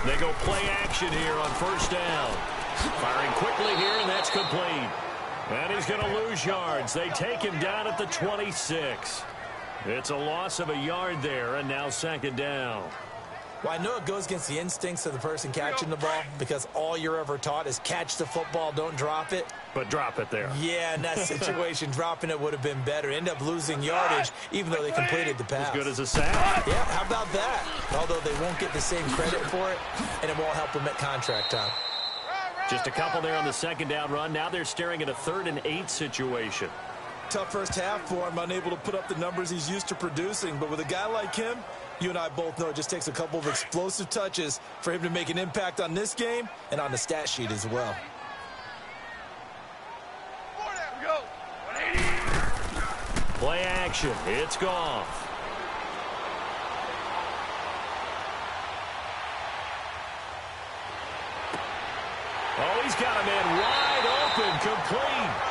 They go play action here on 1st down. Firing quickly here, and that's complete. And he's going to lose yards. They take him down at the 26. It's a loss of a yard there, and now 2nd down. Well, I know it goes against the instincts of the person catching the ball because all you're ever taught is catch the football, don't drop it. But drop it there. Yeah, in that situation, dropping it would have been better. End up losing yardage, even though they completed the pass. As good as a sack. Yeah, how about that? Although they won't get the same credit for it, and it won't help them at contract time. Just a couple there on the 2nd down run. Now they're staring at a 3rd and 8 situation. Tough first half for him, unable to put up the numbers he's used to producing. But with a guy like him, you and I both know it just takes a couple of explosive touches for him to make an impact on this game and on the stat sheet as well. Play action. It's Goff. Oh, he's got a man wide open, complete.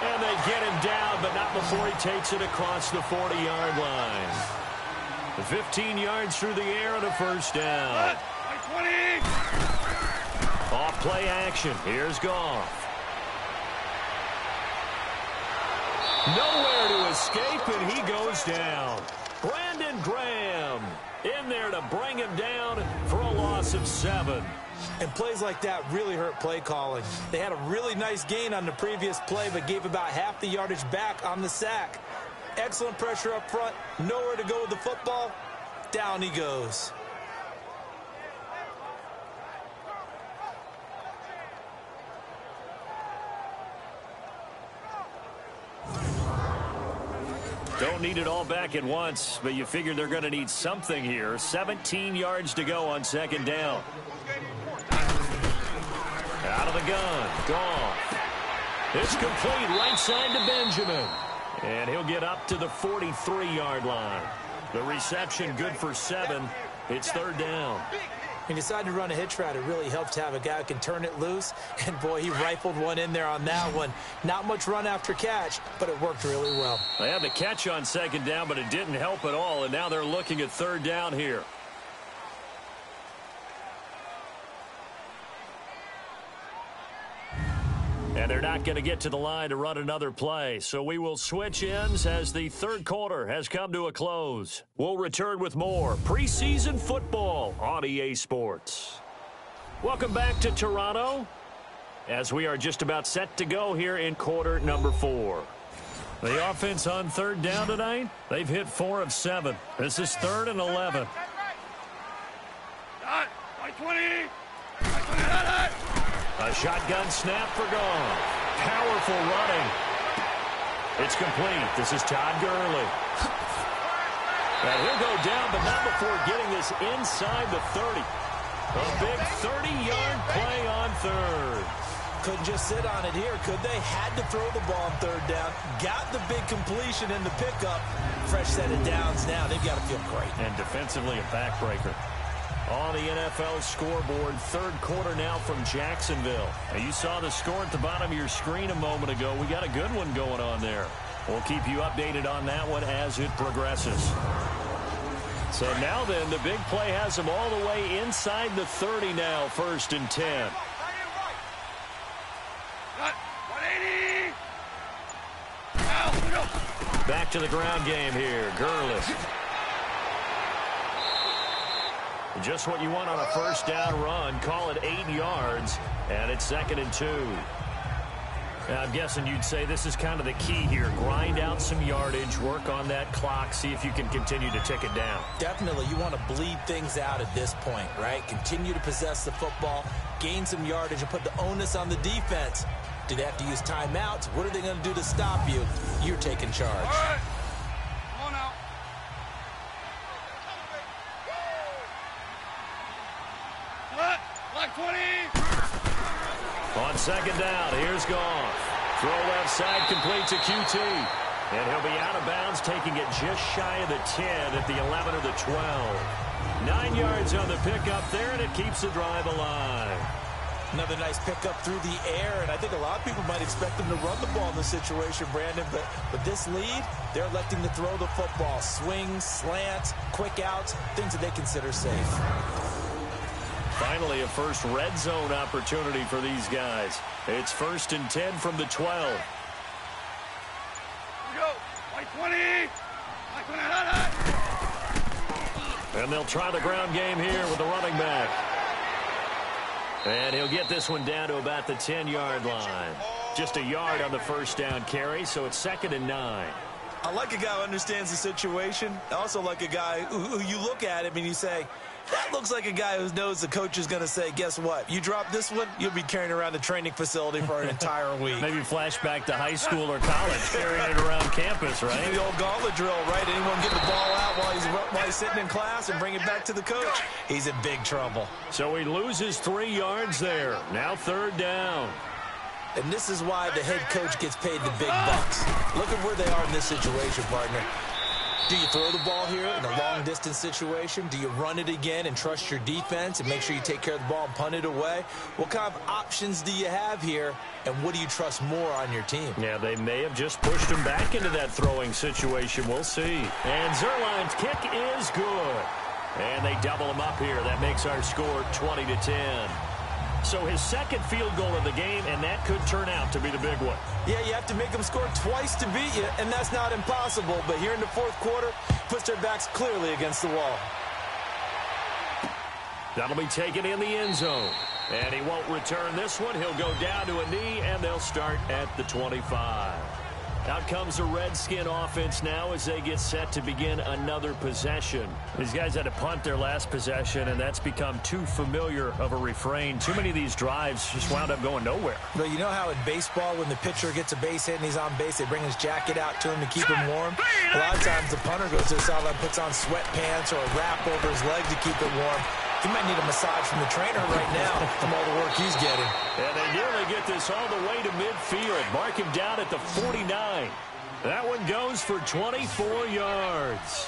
And they get him down, but not before he takes it across the 40-yard line. 15 yards through the air and a 1st down. Off play action. Here's Goff. Nowhere to escape, and he goes down. Brandon Graham in there to bring him down for a loss of 7. And plays like that really hurt play calling. They had a really nice gain on the previous play, but gave about half the yardage back on the sack. Excellent pressure up front. Nowhere to go with the football. Down he goes. Don't need it all back at once, but you figure they're going to need something here. 17 yards to go on 2nd down. Out of the gun. Goff. It's complete right side to Benjamin. And he'll get up to the 43-yard line. The reception good for 7. It's 3rd down. He decided to run a hitch route. It really helps to have a guy who can turn it loose. And, boy, he rifled one in there on that one. Not much run after catch, but it worked really well. They had the catch on 2nd down, but it didn't help at all. And now they're looking at 3rd down here. And they're not going to get to the line to run another play. So we will switch ends as the 3rd quarter has come to a close. We'll return with more preseason football on EA Sports. Welcome back to Toronto as we are just about set to go here in quarter number 4. The offense on 3rd down tonight, they've hit 4 of 7. This is 3rd and 11. A shotgun snap for Goff. Powerful running. It's complete. This is Todd Gurley. And he'll go down, but not before getting this inside the 30. A big 30-yard play on 3rd. Couldn't just sit on it here, could they? Had to throw the ball on 3rd down. Got the big completion in the pickup. Fresh set of downs now. They've got to feel great. And defensively a backbreaker. On the NFL scoreboard, 3rd quarter now from Jacksonville. Now you saw the score at the bottom of your screen a moment ago. We got a good one going on there. We'll keep you updated on that one as it progresses. So now then, the big play has them all the way inside the 30 now, 1st and 10. Back to the ground game here. Gurley. Just what you want on a first down run. Call it 8 yards, and it's 2nd and 2. Now, I'm guessing you'd say this is kind of the key here. Grind out some yardage, work on that clock, see if you can continue to tick it down. Definitely, you want to bleed things out at this point, right? Continue to possess the football, gain some yardage, and put the onus on the defense. Do they have to use timeouts? What are they going to do to stop you? You're taking charge. All right. Come on out. What? Like 20. On 2nd down, here's Goff. Throw left side, complete to QT. And he'll be out of bounds, taking it just shy of the 10 at the 11 or the 12. 9 yards on the pickup there, and it keeps the drive alive. Another nice pickup through the air, and I think a lot of people might expect them to run the ball in this situation, Brandon, but with this lead, they're electing to throw the football. Swings, slants, quick outs, things that they consider safe. Finally, a first red zone opportunity for these guys. It's 1st and 10 from the 12. Here we go. Like 20. Like 20. And they'll try the ground game here with the running back. And he'll get this one down to about the 10-yard line. Just a yard on the first down carry, so it's 2nd and 9. I like a guy who understands the situation. I also like a guy who you look at him and you say, that looks like a guy who knows the coach is going to say, guess what? You drop this one, you'll be carrying around the training facility for an entire week. Maybe flashback to high school or college, carrying it around campus, right? The old gauntlet drill, right? Anyone get the ball out while he's sitting in class and bring it back to the coach? He's in big trouble. So he loses 3 yards there. Now 3rd down. And this is why the head coach gets paid the big bucks. Look at where they are in this situation, partner. Do you throw the ball here in a long-distance situation? Do you run it again and trust your defense and make sure you take care of the ball and punt it away? What kind of options do you have here, and what do you trust more on your team? Yeah, they may have just pushed him back into that throwing situation. We'll see. And Zerline's kick is good. And they double him up here. That makes our score 20-10. So his 2nd field goal of the game, and that could turn out to be the big one. Yeah, you have to make them score twice to beat you, and that's not impossible. But here in the 4th quarter, puts their backs clearly against the wall. That'll be taken in the end zone. And he won't return this one. He'll go down to a knee, and they'll start at the 25. Out comes the Redskin offense now as they get set to begin another possession. These guys had to punt their last possession, and that's become too familiar of a refrain. Too many of these drives just wound up going nowhere. But you know how in baseball, when the pitcher gets a base hit and he's on base, they bring his jacket out to him to keep him warm? A lot of times the punter goes to the sideline, puts on sweatpants or a wrap over his leg to keep it warm. He might need a massage from the trainer right now from all the work he's getting. And they nearly get this all the way to midfield. Mark him down at the 49. That one goes for 24 yards.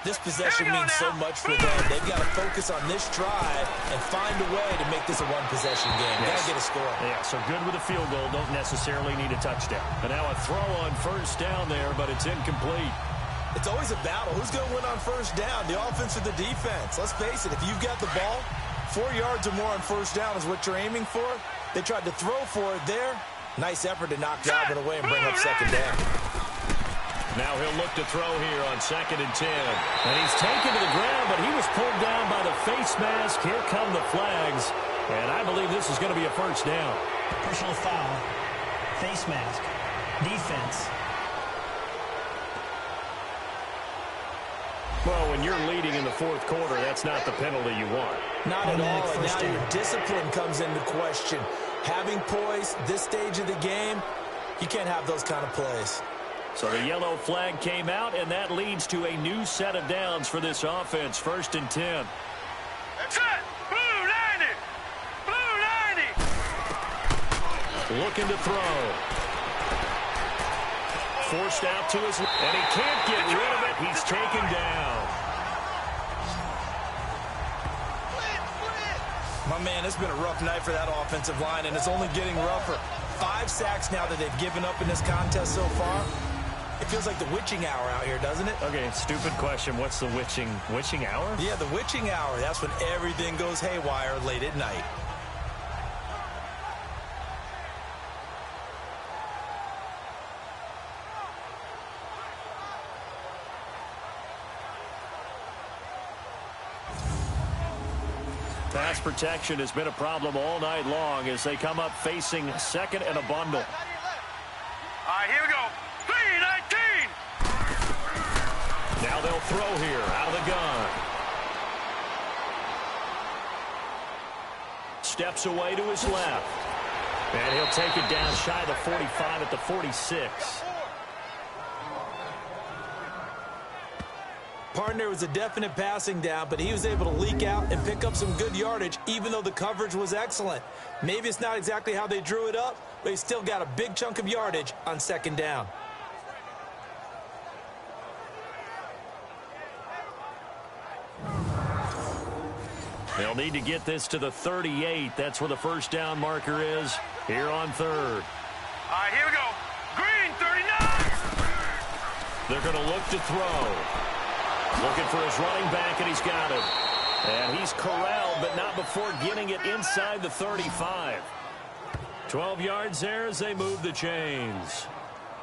This possession means so much for them. They've got to focus on this drive and find a way to make this a one-possession game. Got to get a score. Yeah, so good with a field goal. Don't necessarily need a touchdown. And now a throw on first down there, but it's incomplete. It's always a battle. Who's going to win on first down, the offense or the defense? Let's face it, if you've got the ball, 4 yards or more on first down is what you're aiming for. They tried to throw for it there. Nice effort to knock Dalvin away and bring up 2nd down. Now he'll look to throw here on 2nd and 10. And he's taken to the ground, but he was pulled down by the face mask. Here come the flags. And I believe this is going to be a first down. Personal foul. Face mask. Defense. Well, when you're leading in the 4th quarter, that's not the penalty you want. Not at all, and now your discipline comes into question. Having poise, this stage of the game, you can't have those kind of plays. So the yellow flag came out, and that leads to a new set of downs for this offense. 1st and 10. Set. Blue 90. Blue 90. Looking to throw. Forced out to his, and he can't get rid of it. He's taken down. My man, it's been a rough night for that offensive line, and it's only getting rougher. 5 sacks now that they've given up in this contest so far. It feels like the witching hour out here, doesn't it? Okay, stupid question. What's the witching hour? Yeah, the witching hour. That's when everything goes haywire late at night. Pass protection has been a problem all night long as they come up facing second and a bundle. All right, here we go. 3-19. Now they'll throw here out of the gun. Steps away to his left. And he'll take it down shy of the 45 at the 46. Partner was a definite passing down, but he was able to leak out and pick up some good yardage, even though the coverage was excellent. Maybe it's not exactly how they drew it up, but he still got a big chunk of yardage on second down. They'll need to get this to the 38. That's where the first down marker is here on third. All right, here we go. Green, 39. They're going to look to throw. Looking for his running back, and he's got it. And he's corralled, but not before getting it inside the 35. 12 yards there as they move the chains.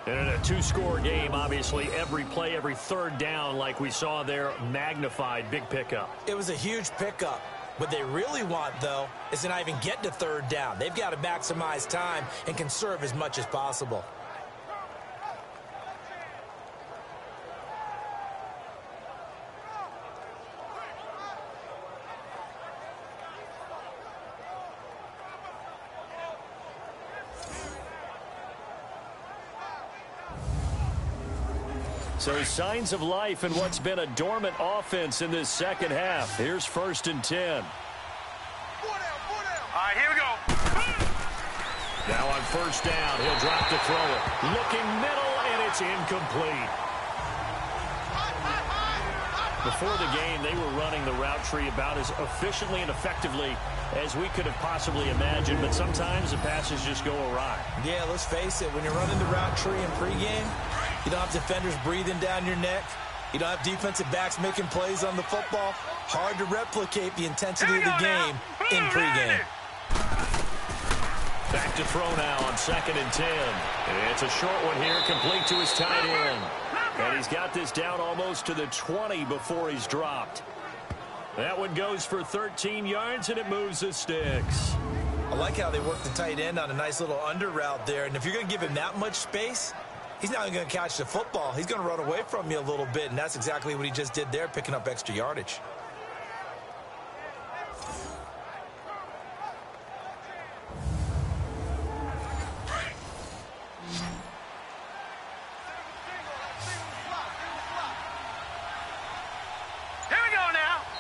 And in a two-score game, obviously, every play, every third down, like we saw there, magnified, big pickup. It was a huge pickup. What they really want, though, is to not even get to third down. They've got to maximize time and conserve as much as possible. So signs of life in what's been a dormant offense in this second half. Here's 1st and 10. All right, here we go. Now on first down, he'll drop to throw it. Looking middle, and it's incomplete. Before the game, they were running the route tree about as efficiently and effectively as we could have possibly imagined, but sometimes the passes just go awry. Yeah, let's face it, when you're running the route tree in pregame, you don't have defenders breathing down your neck. You don't have defensive backs making plays on the football. Hard to replicate the intensity of the game in pregame. Back to throw now on 2nd and 10. It's a short one here, complete to his tight end. And he's got this down almost to the 20 before he's dropped. That one goes for 13 yards, and it moves the sticks. I like how they work the tight end on a nice little under route there. And if you're going to give him that much space, he's not going to catch the football. He's going to run away from you a little bit, and that's exactly what he just did there, picking up extra yardage.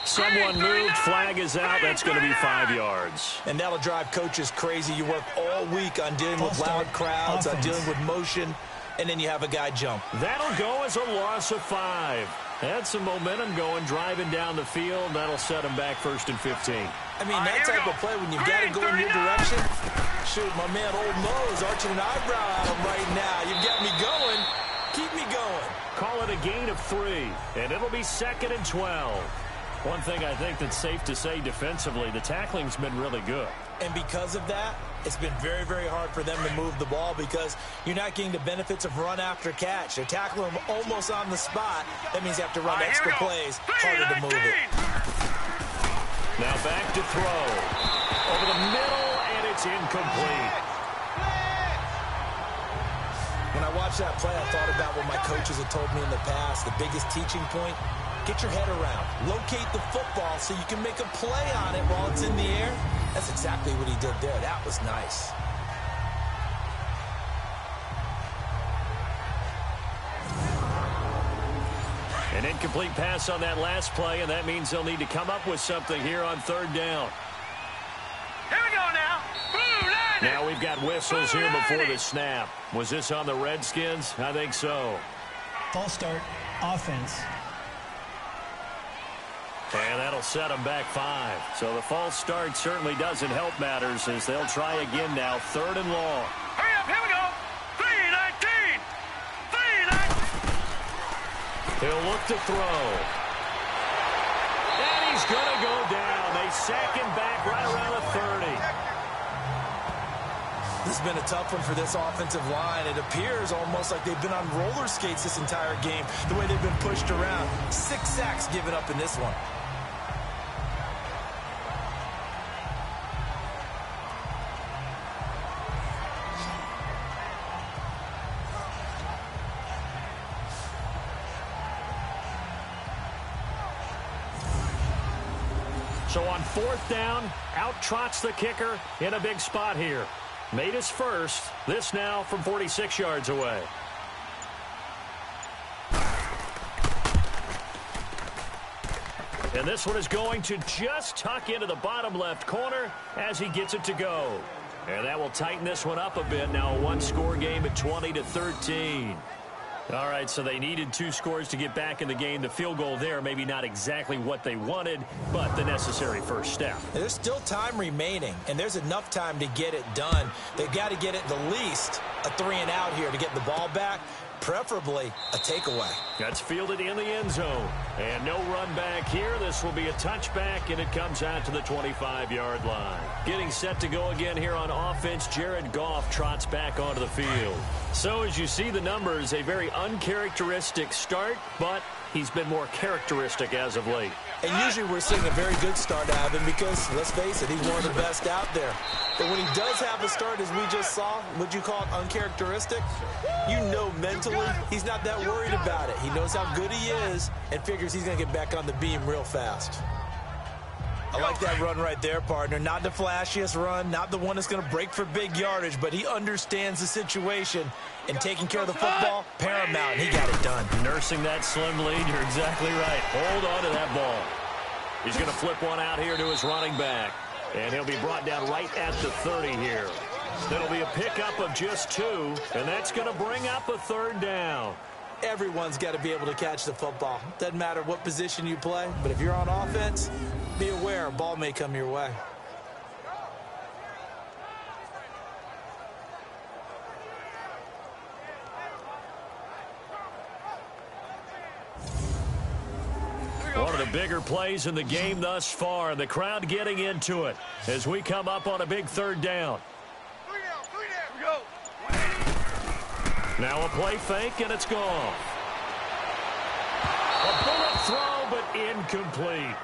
Someone moved, flag is out. That's going to be 5 yards. And that'll drive coaches crazy. You work all week on dealing with loud crowds, on dealing with motion, and then you have a guy jump. That'll go as a loss of 5. That's some momentum going, driving down the field. That'll set him back 1st and 15. I mean, that type of play, when you've got to go in your direction, shoot, my man Old Mo's arching an eyebrow at him right now. You've got me going. Keep me going. Call it a gain of 3, and it'll be 2nd and 12. One thing I think that's safe to say defensively, the tackling's been really good. And because of that, it's been very, very hard for them to move the ball because you're not getting the benefits of run after catch. They're tackling them almost on the spot. That means you have to run extra plays, harder to move it. Now back to throw. Over the middle, and it's incomplete. When I watched that play, I thought about what my coaches had told me in the past. The biggest teaching point, get your head around. Locate the football so you can make a play on it while it's in the air. That's exactly what he did there. That was nice. An incomplete pass on that last play, and that means they'll need to come up with something here on 3rd down. Here we go now. Now we've got whistles here before the snap. Was this on the Redskins? I think so. False start, offense. And that'll set them back 5. So the false start certainly doesn't help matters as they'll try again now, 3rd and long. Hurry up, here we go. 3-19. 3-19. He'll look to throw. And he's going to go down. They sack him back right around the 30. This has been a tough one for this offensive line. It appears almost like they've been on roller skates this entire game, the way they've been pushed around. 6 sacks given up in this one. So on 4th down, out trots the kicker in a big spot here. Made his first. This now from 46 yards away. And this one is going to just tuck into the bottom left corner as he gets it to go. And that will tighten this one up a bit. Now a one-score game at 20-13. All right, so they needed 2 scores to get back in the game. The field goal there, maybe not exactly what they wanted, but the necessary first step. There's still time remaining, and there's enough time to get it done. They've got to get it the least a 3-and-out here to get the ball back, preferably a takeaway. That's fielded in the end zone. And no run back here. This will be a touchback, and it comes out to the 25-yard line. Getting set to go again here on offense, Jared Goff trots back onto the field. So as you see the numbers, a very uncharacteristic start, but he's been more characteristic as of late. And usually we're seeing a very good start out of him because, let's face it, he's one of the best out there. But when he does have a start, as we just saw, would you call it uncharacteristic? You know mentally he's not that worried about it. He knows how good he is and figures he's going to get back on the beam real fast. I like that run right there, partner. Not the flashiest run, not the one that's going to break for big yardage, but he understands the situation, and taking care of the football, paramount, and he got it done. Nursing that slim lead, you're exactly right. Hold on to that ball. He's going to flip one out here to his running back, and he'll be brought down right at the 30 here. That'll be a pickup of just 2, and that's going to bring up a 3rd down. Everyone's got to be able to catch the football. Doesn't matter what position you play, but if you're on offense, be aware a ball may come your way. One of the bigger plays in the game thus far. The crowd getting into it as we come up on a big 3rd down. Now a play fake, and it's gone. A bullet throw, but incomplete.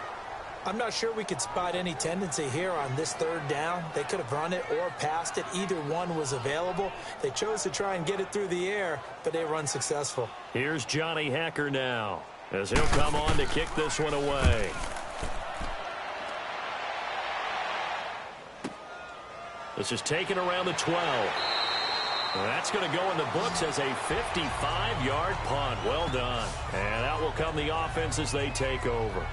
I'm not sure we could spot any tendency here on this 3rd down. They could have run it or passed it. Either one was available. They chose to try and get it through the air, but they were unsuccessful. Here's Johnny Hacker now as he'll come on to kick this one away. This is taken around the 12. That's going to go in the books as a 55-yard punt. Well done. And out will come the offense as they take over.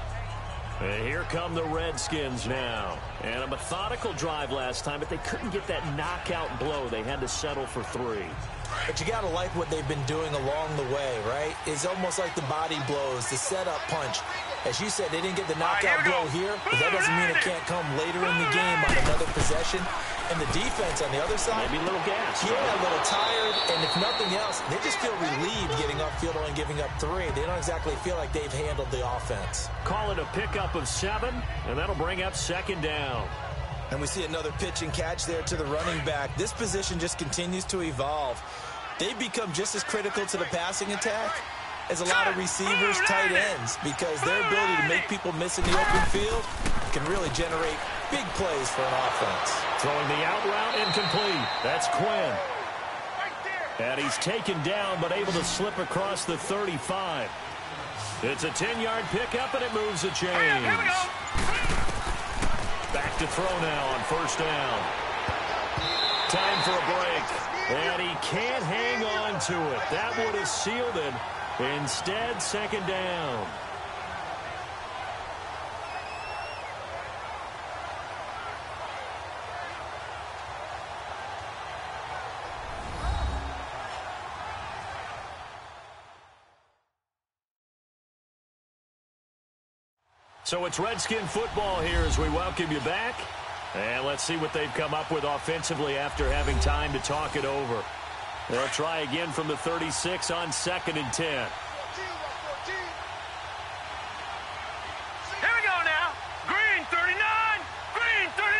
And here come the Redskins now. And a methodical drive last time, but they couldn't get that knockout blow. They had to settle for 3. But you got to like what they've been doing along the way, right? It's almost like the body blows, the setup punch. As you said, they didn't get the knockout blow here, but that doesn't mean it can't come later in the game on another possession. And the defense on the other side, maybe a little gas. Yeah, a little tired. And if nothing else, they just feel relieved getting upfield and giving up 3. They don't exactly feel like they've handled the offense. Call it a pickup of 7, and that'll bring up 2nd down. And we see another pitch and catch there to the running back. This position just continues to evolve. They become just as critical to the passing attack as a lot of receivers, tight ends, because their ability to make people miss in the open field can really generate big plays for an offense. Throwing the out route incomplete. That's Quinn. And he's taken down, but able to slip across the 35. It's a 10-yard pickup, and it moves the chains. Back to throw now on 1st down. Time for a break. And he can't hang on to it. That would have sealed it. Instead, 2nd down. So it's Redskin football here as we welcome you back. And let's see what they've come up with offensively after having time to talk it over. They'll try again from the 36 on 2nd and 10. Here we go now. Green 39. Green 39.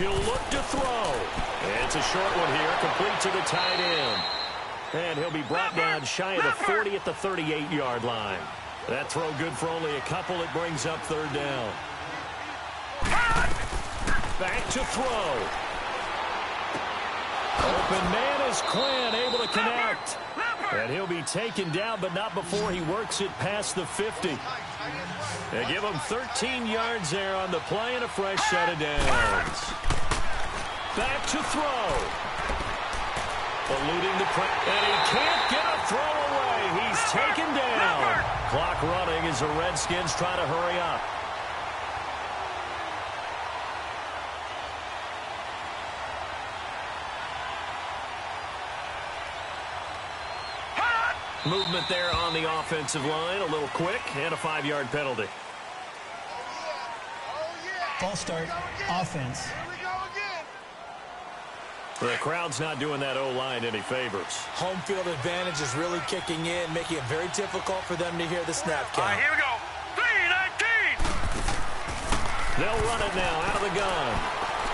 He'll look to throw. It's a short one here, complete to the tight end. And he'll be brought down shy of the 40 at the 38-yard line. That throw good for only a couple. It brings up 3rd down. Back to throw. Open man is Quinn, able to connect. And he'll be taken down, but not before he works it past the 50. They give him 13 yards there on the play and a fresh set of downs. Back to throw. Eluding the pressure. And he can't get a throw away. He's taken down. Clock running as the Redskins try to hurry up. Movement there on the offensive line. A little quick and a 5-yard penalty. False start, offense. The crowd's not doing that O-line any favors. Home field advantage is really kicking in, making it very difficult for them to hear the snap count. All right, here we go. 3-19. They'll run it now out of the gun.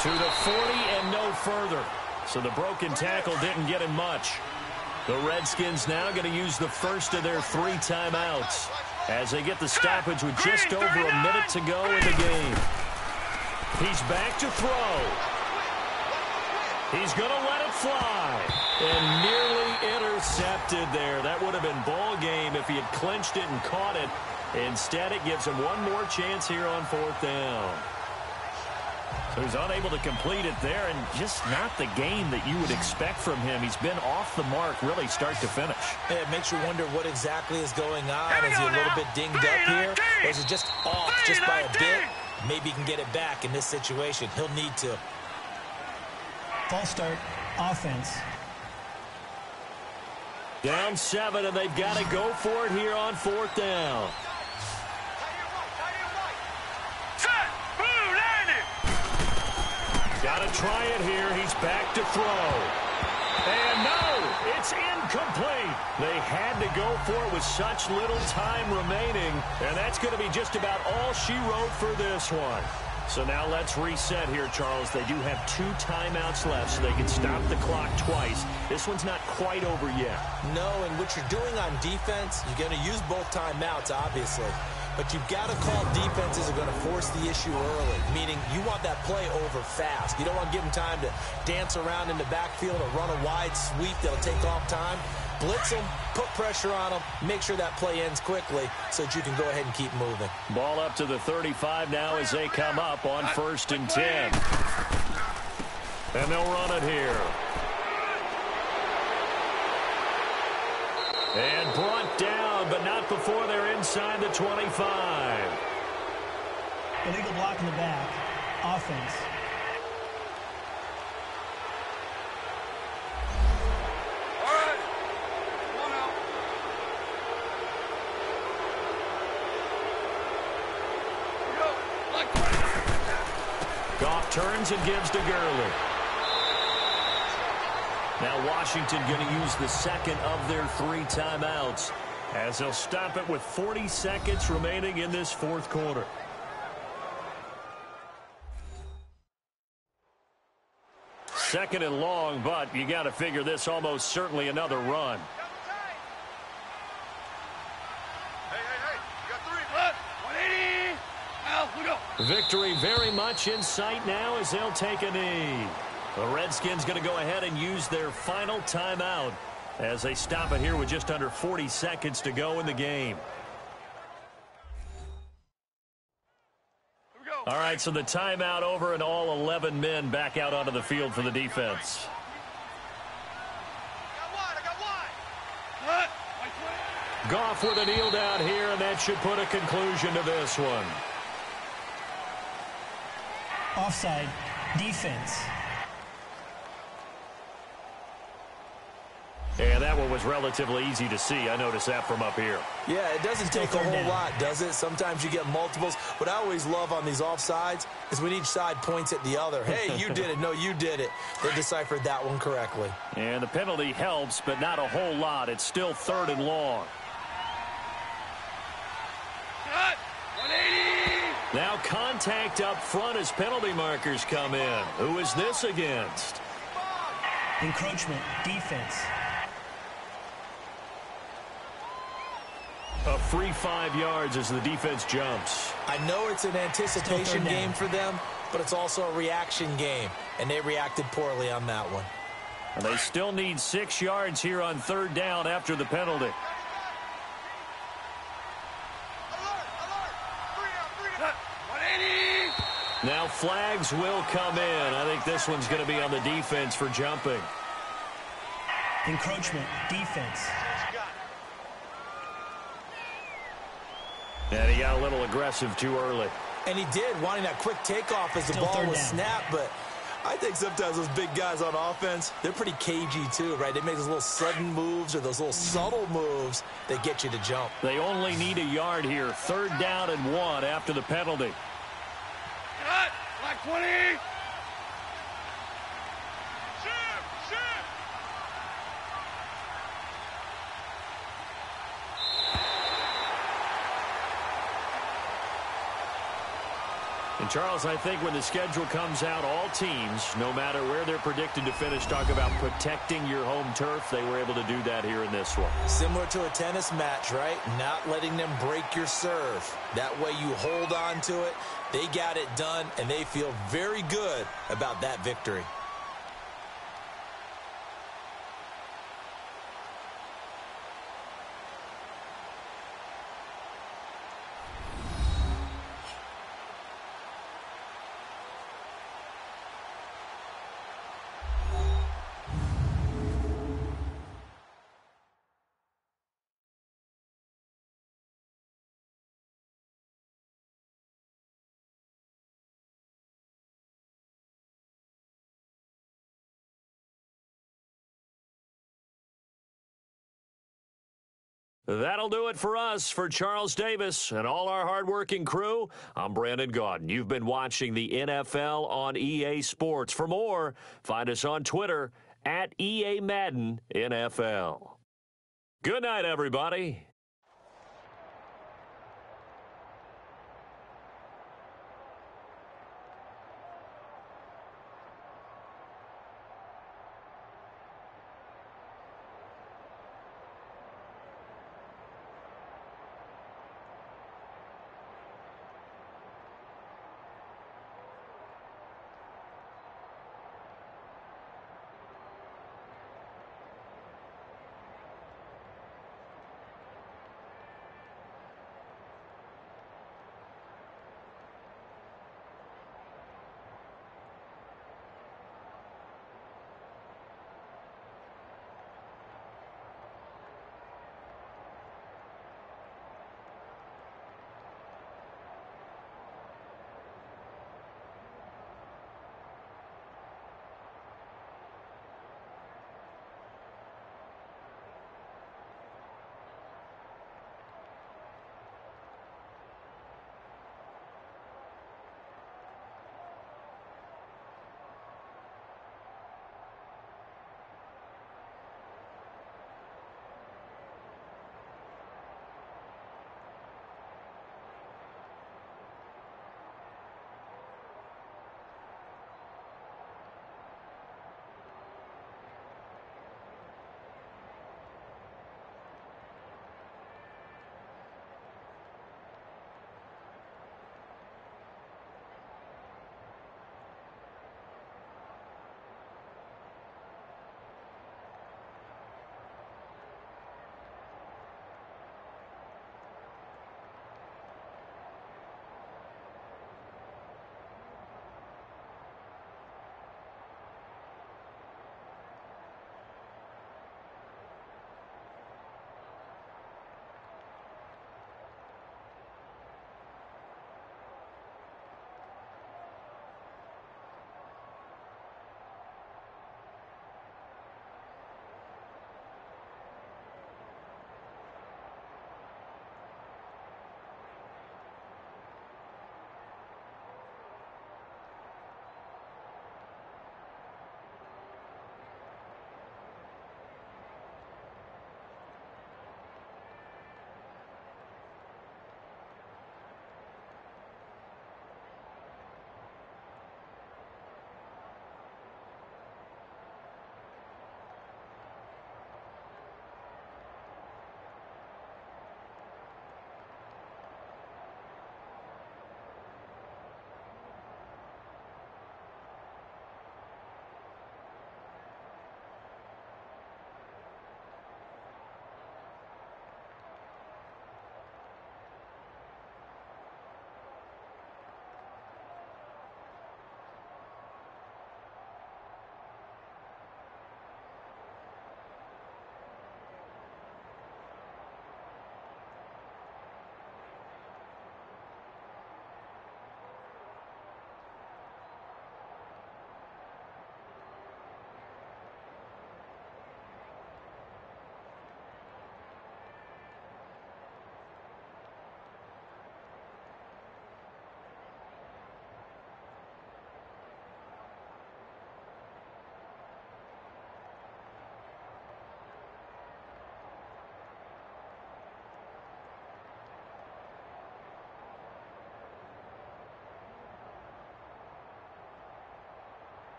To the 40 and no further. So the broken tackle didn't get him much. The Redskins now going to use the first of their 3 timeouts as they get the stoppage with just over a minute to go in the game. He's back to throw. He's going to let it fly. And nearly intercepted there. That would have been ball game if he had clinched it and caught it. Instead, it gives him one more chance here on 4th down. So he's unable to complete it there, and just not the game that you would expect from him. He's been off the mark really start to finish. Yeah, it makes you wonder what exactly is going on. Is he a little bit dinged up here? Or is it just off just by a bit? Maybe he can get it back in this situation. He'll need to. False start, offense. Down 7, and they've got to go for it here on 4th down. Got to try it here. He's back to throw. And no, it's incomplete. They had to go for it with such little time remaining. And that's going to be just about all she wrote for this one. So now let's reset here, Charles. They do have 2 timeouts left, so they can stop the clock twice. This one's not quite over yet. No, and what you're doing on defense, you're going to use both timeouts, obviously. But you've got to call defenses are going to force the issue early, meaning you want that play over fast. You don't want to give them time to dance around in the backfield or run a wide sweep that'll take off time. Blitz them, put pressure on them, make sure that play ends quickly so that you can go ahead and keep moving. Ball up to the 35 now as they come up on 1st and 10. And they'll run it here. And brought down, but not before they're inside the 25. Illegal block in the back, offense. Goff turns and gives to Gurley. Now Washington going to use the second of their 3 timeouts as they'll stop it with 40 seconds remaining in this 4th quarter. Second and long, but you got to figure this almost certainly another run. Victory very much in sight now as they'll take a knee. The Redskins going to go ahead and use their final timeout as they stop it here with just under 40 seconds to go in the game. All right, so the timeout over and all 11 men back out onto the field for the defense. Goff with a kneel down here, and that should put a conclusion to this one. Offside, defense. And that one was relatively easy to see. I noticed that from up here. Yeah, it doesn't take a whole lot, does it? Sometimes you get multiples. What I always love on these offsides is when each side points at the other. Hey, you did it. No, you did it. They deciphered that one correctly. And the penalty helps, but not a whole lot. It's still 3rd and long. Cut! 180! Now contact up front as penalty markers come in. Who is this against? Encroachment, defense. A free 5 yards as the defense jumps. I know it's an anticipation game for them, but it's also a reaction game, and they reacted poorly on that one. And they still need 6 yards here on 3rd down after the penalty. Now flags will come in. I think this one's going to be on the defense for jumping. Encroachment, defense. And he got a little aggressive too early. And he did, wanting that quick takeoff as the ball was snapped. But I think sometimes those big guys on offense, they're pretty cagey too, right? They make those little sudden moves or those little subtle moves that get you to jump. They only need a yard here. 3rd down and 1 after the penalty. Cut! Black 20! Shoot! And Charles, I think when the schedule comes out, all teams, no matter where they're predicted to finish, talk about protecting your home turf. They were able to do that here in this one. Similar to a tennis match, right? Not letting them break your serve. That way you hold on to it. They got it done, and they feel very good about that victory. That'll do it for us. For Charles Davis and all our hardworking crew, I'm Brandon Gaudin. You've been watching the NFL on EA Sports. For more, find us on Twitter @EA Madden NFL. Good night, everybody.